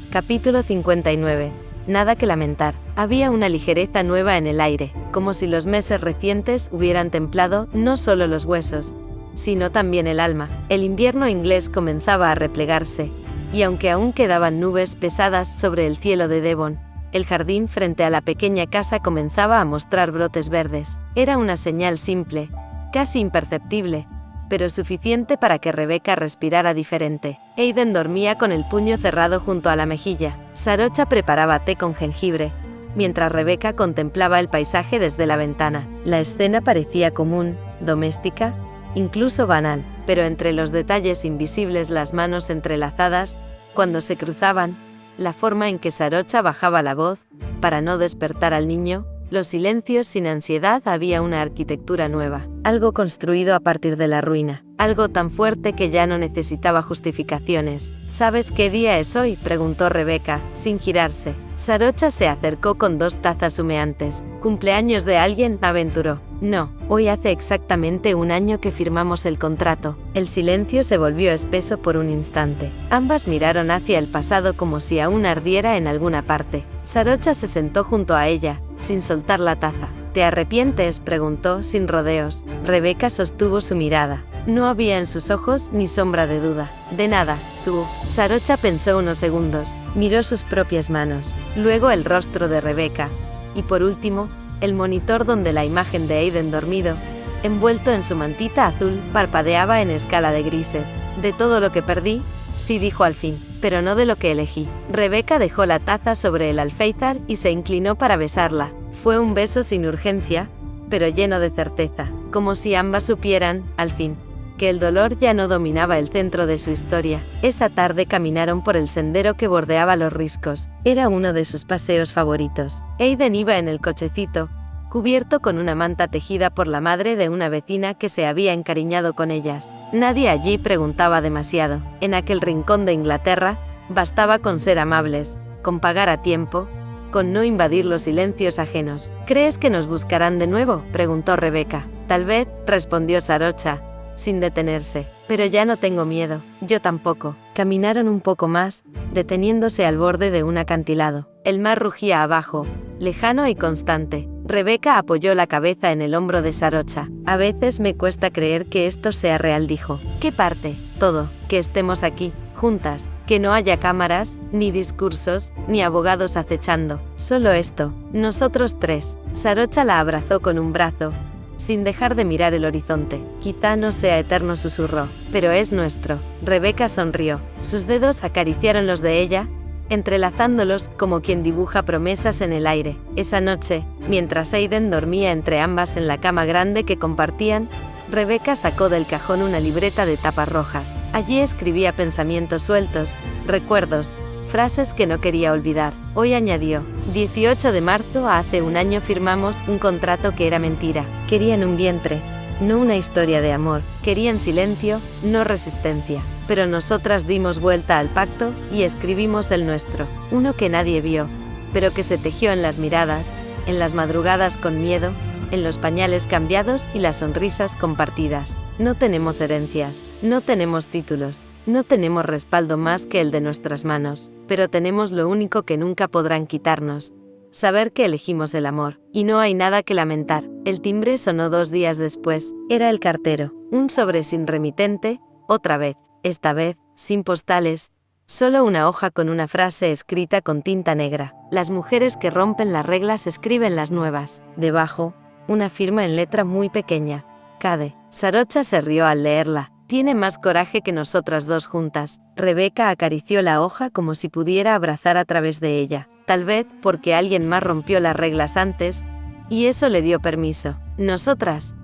Capítulo 59. Nada que lamentar. Había una ligereza nueva en el aire, como si los meses recientes hubieran templado no solo los huesos, sino también el alma. El invierno inglés comenzaba a replegarse, y aunque aún quedaban nubes pesadas sobre el cielo de Devon, el jardín frente a la pequeña casa comenzaba a mostrar brotes verdes. Era una señal simple, casi imperceptible, pero suficiente para que Rebeca respirara diferente. Aiden dormía con el puño cerrado junto a la mejilla. Sarocha preparaba té con jengibre, mientras Rebeca contemplaba el paisaje desde la ventana. La escena parecía común, doméstica, incluso banal, pero entre los detalles invisibles, las manos entrelazadas, cuando se cruzaban, la forma en que Sarocha bajaba la voz, para no despertar al niño, los silencios sin ansiedad, había una arquitectura nueva, algo construido a partir de la ruina, algo tan fuerte que ya no necesitaba justificaciones. ¿Sabes qué día es hoy?, preguntó Rebeca, sin girarse. Sarocha se acercó con 2 tazas humeantes. ¿Cumpleaños de alguien?, aventuró. No, hoy hace exactamente 1 año que firmamos el contrato. El silencio se volvió espeso por un instante. Ambas miraron hacia el pasado como si aún ardiera en alguna parte. Sarocha se sentó junto a ella, sin soltar la taza. ¿Te arrepientes?, preguntó, sin rodeos. Rebeca sostuvo su mirada. No había en sus ojos ni sombra de duda. De nada, tú. Sarocha pensó unos segundos, miró sus propias manos, luego el rostro de Rebeca, y por último, el monitor donde la imagen de Aiden dormido, envuelto en su mantita azul, parpadeaba en escala de grises. De todo lo que perdí, sí, dijo al fin, pero no de lo que elegí. Rebeca dejó la taza sobre el alféizar y se inclinó para besarla. Fue un beso sin urgencia, pero lleno de certeza, como si ambas supieran, al fin, que el dolor ya no dominaba el centro de su historia. Esa tarde caminaron por el sendero que bordeaba los riscos. Era uno de sus paseos favoritos. Aiden iba en el cochecito, cubierto con una manta tejida por la madre de una vecina que se había encariñado con ellas. Nadie allí preguntaba demasiado. En aquel rincón de Inglaterra, bastaba con ser amables, con pagar a tiempo, con no invadir los silencios ajenos. ¿Crees que nos buscarán de nuevo?, preguntó Rebeca. Tal vez, respondió Sarocha, sin detenerse. Pero ya no tengo miedo. Yo tampoco. Caminaron un poco más, deteniéndose al borde de un acantilado. El mar rugía abajo, lejano y constante. Rebeca apoyó la cabeza en el hombro de Sarocha. A veces me cuesta creer que esto sea real, dijo. ¿Qué parte? Todo. Que estemos aquí, juntas. Que no haya cámaras, ni discursos, ni abogados acechando. Solo esto. Nosotros 3. Sarocha la abrazó con un brazo, sin dejar de mirar el horizonte. Quizá no sea eterno, susurró, pero es nuestro. Rebeca sonrió. Sus dedos acariciaron los de ella, entrelazándolos como quien dibuja promesas en el aire. Esa noche, mientras Aiden dormía entre ambas en la cama grande que compartían, Rebeca sacó del cajón una libreta de tapas rojas. Allí escribía pensamientos sueltos, recuerdos, frases que no quería olvidar. Hoy añadió, 18 de marzo, hace 1 año firmamos un contrato que era mentira. Querían un vientre, no una historia de amor. Querían silencio, no resistencia. Pero nosotras dimos vuelta al pacto y escribimos el nuestro. Uno que nadie vio, pero que se tejió en las miradas, en las madrugadas con miedo, en los pañales cambiados y las sonrisas compartidas. No tenemos herencias, no tenemos títulos, no tenemos respaldo más que el de nuestras manos, pero tenemos lo único que nunca podrán quitarnos: saber que elegimos el amor, y no hay nada que lamentar. El timbre sonó 2 días después. Era el cartero. Un sobre sin remitente, otra vez. Esta vez, sin postales, solo una hoja con una frase escrita con tinta negra. Las mujeres que rompen las reglas escriben las nuevas. Debajo, una firma en letra muy pequeña. Cade. Sarocha se rió al leerla. Tiene más coraje que nosotras 2 juntas. Rebeca acarició la hoja como si pudiera abrazar a través de ella. Tal vez porque alguien más rompió las reglas antes, y eso le dio permiso. Nosotras,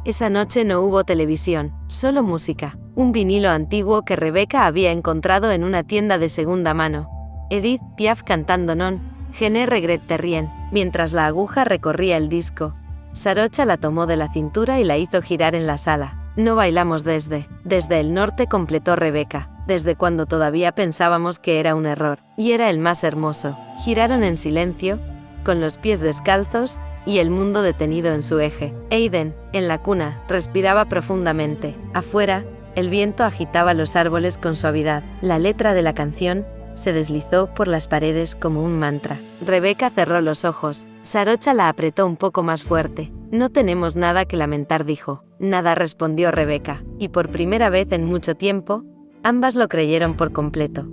esa noche no hubo televisión, solo música. Un vinilo antiguo que Rebeca había encontrado en una tienda de segunda mano. Edith Piaf cantando Non, je ne regrette rien, mientras la aguja recorría el disco. Sarocha la tomó de la cintura y la hizo girar en la sala. No bailamos desde el norte, completó Rebeca, desde cuando todavía pensábamos que era un error, y era el más hermoso. Giraron en silencio, con los pies descalzos, y el mundo detenido en su eje. Aiden, en la cuna, respiraba profundamente. Afuera, el viento agitaba los árboles con suavidad. La letra de la canción se deslizó por las paredes como un mantra. Rebeca cerró los ojos. Sarocha la apretó un poco más fuerte. No tenemos nada que lamentar, dijo. Nada, respondió Rebeca, y por primera vez en mucho tiempo, ambas lo creyeron por completo.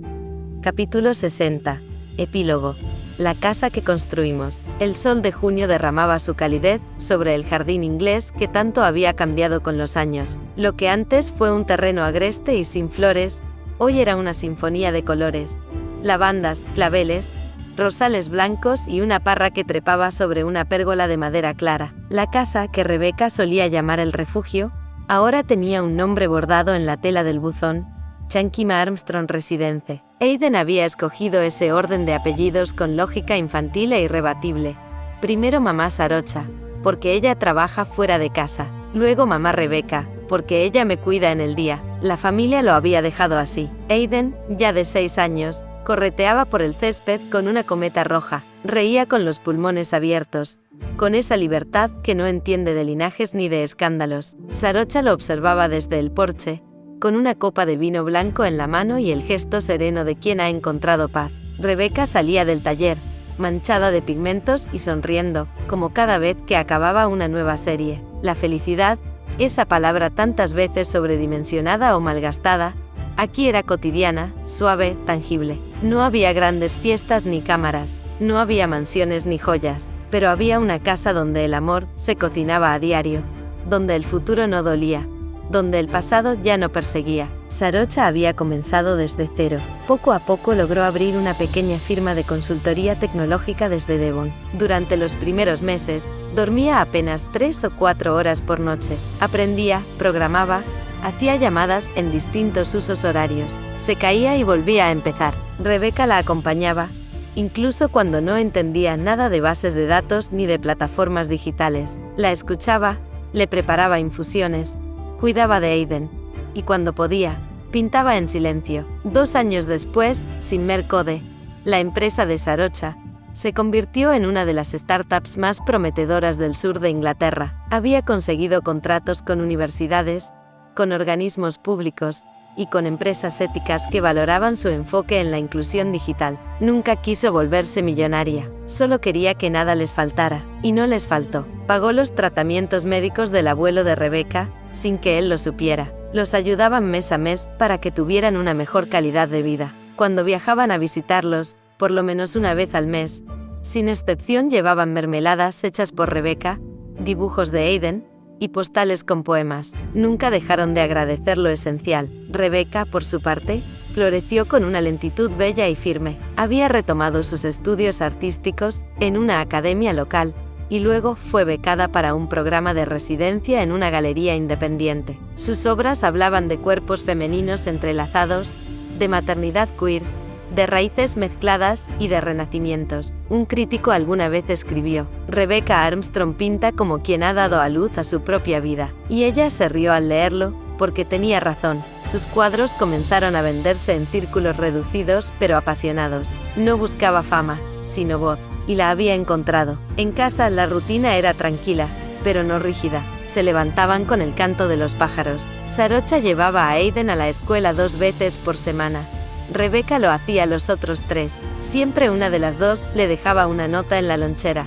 Capítulo 60. Epílogo. La casa que construimos. El sol de junio derramaba su calidez sobre el jardín inglés que tanto había cambiado con los años. Lo que antes fue un terreno agreste y sin flores, hoy era una sinfonía de colores. Lavandas, claveles, rosales blancos y una parra que trepaba sobre una pérgola de madera clara. La casa, que Rebeca solía llamar el refugio, ahora tenía un nombre bordado en la tela del buzón: Chankima Armstrong Residence. Aiden había escogido ese orden de apellidos con lógica infantil e irrebatible. Primero mamá Sarocha, porque ella trabaja fuera de casa. Luego mamá Rebeca, porque ella me cuida en el día. La familia lo había dejado así. Aiden, ya de 6 años, correteaba por el césped con una cometa roja. Reía con los pulmones abiertos, con esa libertad que no entiende de linajes ni de escándalos. Sarocha lo observaba desde el porche, con una copa de vino blanco en la mano y el gesto sereno de quien ha encontrado paz. Rebeca salía del taller, manchada de pigmentos y sonriendo, como cada vez que acababa una nueva serie. La felicidad, esa palabra tantas veces sobredimensionada o malgastada, aquí era cotidiana, suave, tangible. No había grandes fiestas ni cámaras, no había mansiones ni joyas, pero había una casa donde el amor se cocinaba a diario, donde el futuro no dolía, donde el pasado ya no perseguía. Sarocha había comenzado desde cero. Poco a poco logró abrir una pequeña firma de consultoría tecnológica desde Devon. Durante los primeros meses, dormía apenas 3 o 4 horas por noche. Aprendía, programaba, hacía llamadas en distintos usos horarios. Se caía y volvía a empezar. Rebeca la acompañaba, incluso cuando no entendía nada de bases de datos ni de plataformas digitales. La escuchaba, le preparaba infusiones, cuidaba de Aiden, y cuando podía, pintaba en silencio. 2 años después, Simmer Code, la empresa de Sarocha, se convirtió en una de las startups más prometedoras del sur de Inglaterra. Había conseguido contratos con universidades, con organismos públicos, y con empresas éticas que valoraban su enfoque en la inclusión digital. Nunca quiso volverse millonaria, solo quería que nada les faltara, y no les faltó. Pagó los tratamientos médicos del abuelo de Rebeca, sin que él lo supiera. Los ayudaban mes a mes para que tuvieran una mejor calidad de vida. Cuando viajaban a visitarlos, por lo menos una vez al mes, sin excepción llevaban mermeladas hechas por Rebeca, dibujos de Aiden, y postales con poemas. Nunca dejaron de agradecer lo esencial. Rebeca, por su parte, floreció con una lentitud bella y firme. Había retomado sus estudios artísticos en una academia local, y luego fue becada para un programa de residencia en una galería independiente. Sus obras hablaban de cuerpos femeninos entrelazados, de maternidad queer, de raíces mezcladas y de renacimientos. Un crítico alguna vez escribió: Rebecca Armstrong pinta como quien ha dado a luz a su propia vida. Y ella se rió al leerlo, porque tenía razón. Sus cuadros comenzaron a venderse en círculos reducidos pero apasionados. No buscaba fama, sino voz, y la había encontrado. En casa la rutina era tranquila, pero no rígida. Se levantaban con el canto de los pájaros. Sarocha llevaba a Aiden a la escuela 2 veces por semana. Rebeca lo hacía los otros 3. Siempre una de las dos le dejaba una nota en la lonchera.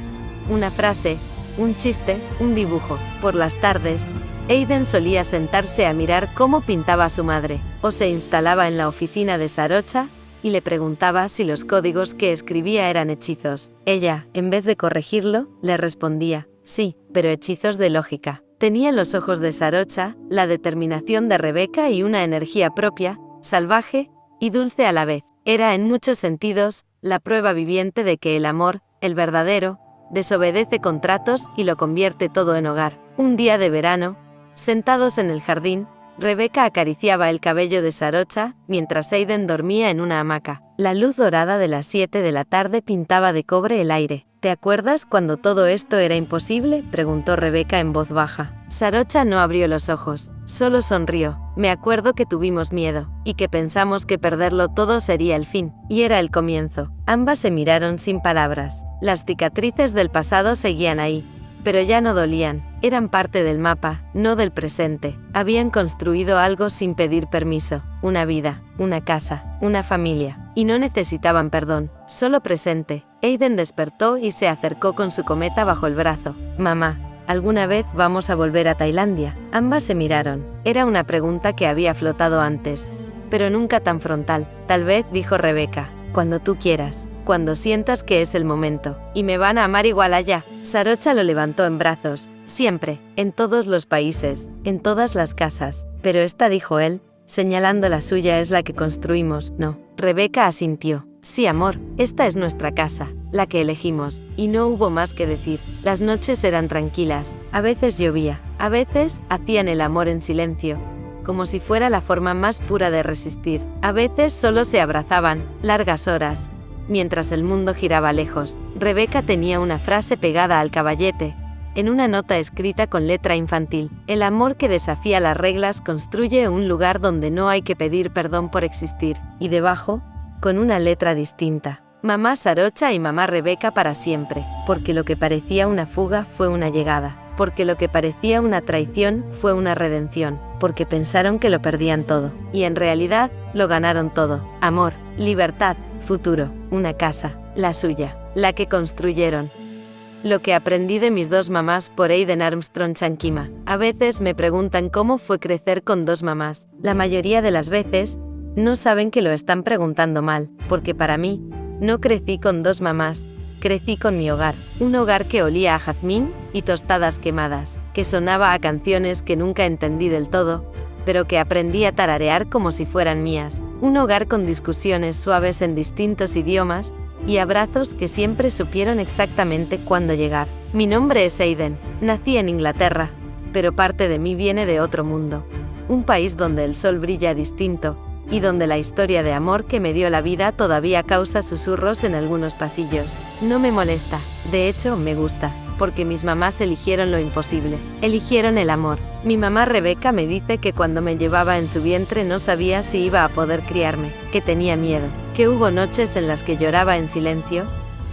Una frase, un chiste, un dibujo. Por las tardes, Aiden solía sentarse a mirar cómo pintaba a su madre, o se instalaba en la oficina de Sarocha y le preguntaba si los códigos que escribía eran hechizos. Ella, en vez de corregirlo, le respondía: sí, pero hechizos de lógica. Tenía los ojos de Sarocha, la determinación de Rebeca y una energía propia, salvaje y dulce a la vez. Era en muchos sentidos la prueba viviente de que el amor, el verdadero, desobedece contratos y lo convierte todo en hogar. Un día de verano, sentados en el jardín, Rebeca acariciaba el cabello de Sarocha, mientras Aiden dormía en una hamaca. La luz dorada de las 7 de la tarde pintaba de cobre el aire. ¿Te acuerdas cuando todo esto era imposible?, preguntó Rebeca en voz baja. Sarocha no abrió los ojos, solo sonrió. Me acuerdo que tuvimos miedo, y que pensamos que perderlo todo sería el fin, y era el comienzo. Ambas se miraron sin palabras. Las cicatrices del pasado seguían ahí, pero ya no dolían. Eran parte del mapa, no del presente. Habían construido algo sin pedir permiso. Una vida, una casa, una familia. Y no necesitaban perdón, solo presente. Aiden despertó y se acercó con su cometa bajo el brazo. Mamá, ¿alguna vez vamos a volver a Tailandia? Ambas se miraron. Era una pregunta que había flotado antes, pero nunca tan frontal. Tal vez, dijo Rebeca, cuando tú quieras. Cuando sientas que es el momento, y me van a amar igual allá. Sarocha lo levantó en brazos. Siempre, en todos los países, en todas las casas. Pero esta, dijo él, señalando la suya, es la que construimos, ¿no? Rebeca asintió. Sí, amor, esta es nuestra casa, la que elegimos. Y no hubo más que decir. Las noches eran tranquilas. A veces llovía. A veces hacían el amor en silencio, como si fuera la forma más pura de resistir. A veces solo se abrazaban, largas horas, mientras el mundo giraba lejos. Rebeca tenía una frase pegada al caballete, en una nota escrita con letra infantil: el amor que desafía las reglas construye un lugar donde no hay que pedir perdón por existir. Y debajo, con una letra distinta: mamá Sarocha y mamá Rebeca para siempre. Porque lo que parecía una fuga fue una llegada. Porque lo que parecía una traición fue una redención. Porque pensaron que lo perdían todo. Y en realidad, lo ganaron todo. Amor, libertad, futuro, una casa, la suya, la que construyeron. Lo que aprendí de mis dos mamás por Aiden Armstrong Shankima. A veces me preguntan cómo fue crecer con dos mamás. La mayoría de las veces, no saben que lo están preguntando mal, porque para mí, no crecí con dos mamás, crecí con mi hogar. Un hogar que olía a jazmín y tostadas quemadas, que sonaba a canciones que nunca entendí del todo, pero que aprendí a tararear como si fueran mías. Un hogar con discusiones suaves en distintos idiomas, y abrazos que siempre supieron exactamente cuándo llegar. Mi nombre es Aiden, nací en Inglaterra, pero parte de mí viene de otro mundo. Un país donde el sol brilla distinto, y donde la historia de amor que me dio la vida todavía causa susurros en algunos pasillos. No me molesta, de hecho me gusta, porque mis mamás eligieron lo imposible, eligieron el amor. Mi mamá Rebeca me dice que cuando me llevaba en su vientre no sabía si iba a poder criarme, que tenía miedo, que hubo noches en las que lloraba en silencio,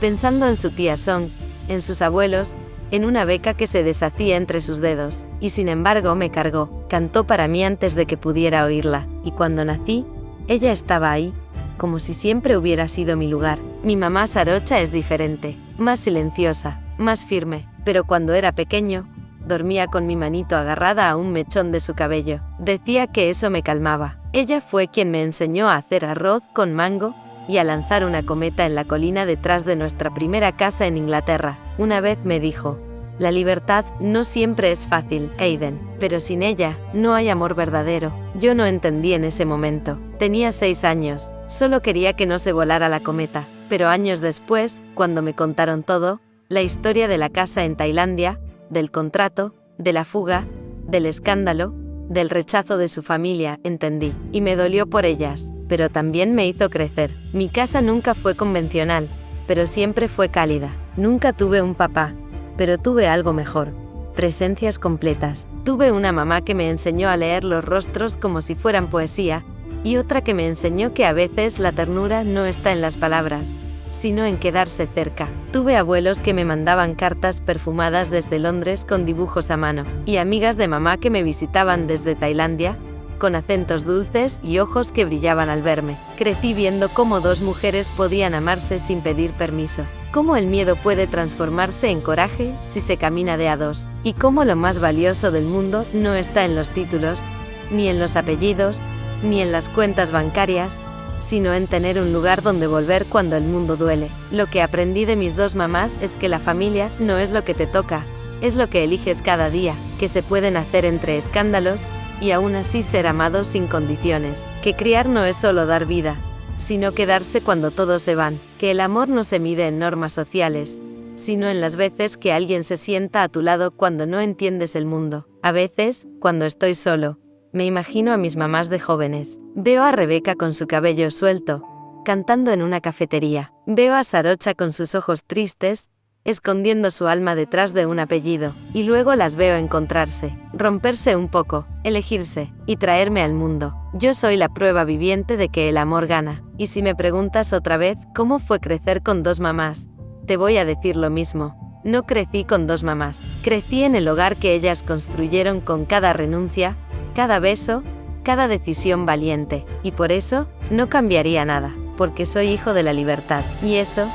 pensando en su tía Song, en sus abuelos, en una beca que se deshacía entre sus dedos, y sin embargo me cargó, cantó para mí antes de que pudiera oírla, y cuando nací, ella estaba ahí, como si siempre hubiera sido mi lugar. Mi mamá Sarocha es diferente, más silenciosa, más firme, pero cuando era pequeño, dormía con mi manito agarrada a un mechón de su cabello. Decía que eso me calmaba. Ella fue quien me enseñó a hacer arroz con mango y a lanzar una cometa en la colina detrás de nuestra primera casa en Inglaterra. Una vez me dijo: la libertad no siempre es fácil, Aiden, pero sin ella, no hay amor verdadero. Yo no entendí en ese momento. Tenía 6 años, solo quería que no se volara la cometa. Pero años después, cuando me contaron todo, la historia de la casa en Tailandia, del contrato, de la fuga, del escándalo, del rechazo de su familia, entendí. Y me dolió por ellas, pero también me hizo crecer. Mi casa nunca fue convencional, pero siempre fue cálida. Nunca tuve un papá, pero tuve algo mejor: presencias completas. Tuve una mamá que me enseñó a leer los rostros como si fueran poesía, y otra que me enseñó que a veces la ternura no está en las palabras, sino en quedarse cerca. Tuve abuelos que me mandaban cartas perfumadas desde Londres con dibujos a mano, y amigas de mamá que me visitaban desde Tailandia, con acentos dulces y ojos que brillaban al verme. Crecí viendo cómo dos mujeres podían amarse sin pedir permiso, cómo el miedo puede transformarse en coraje si se camina de a dos, y cómo lo más valioso del mundo no está en los títulos, ni en los apellidos, ni en las cuentas bancarias, sino en tener un lugar donde volver cuando el mundo duele. Lo que aprendí de mis dos mamás es que la familia no es lo que te toca, es lo que eliges cada día, que se pueden hacer entre escándalos, y aún así ser amados sin condiciones, que criar no es solo dar vida, sino quedarse cuando todos se van, que el amor no se mide en normas sociales, sino en las veces que alguien se sienta a tu lado cuando no entiendes el mundo. A veces, cuando estoy solo, me imagino a mis mamás de jóvenes. Veo a Rebeca con su cabello suelto, cantando en una cafetería. Veo a Sarocha con sus ojos tristes, escondiendo su alma detrás de un apellido, y luego las veo encontrarse, romperse un poco, elegirse, y traerme al mundo. Yo soy la prueba viviente de que el amor gana. Y si me preguntas otra vez cómo fue crecer con dos mamás, te voy a decir lo mismo. No crecí con dos mamás, crecí en el hogar que ellas construyeron con cada renuncia, cada beso, cada decisión valiente, y por eso, no cambiaría nada. Porque soy hijo de la libertad, y eso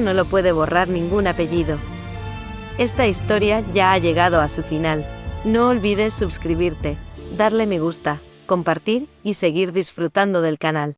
no lo puede borrar ningún apellido. Esta historia ya ha llegado a su final. No olvides suscribirte, darle me gusta, compartir y seguir disfrutando del canal.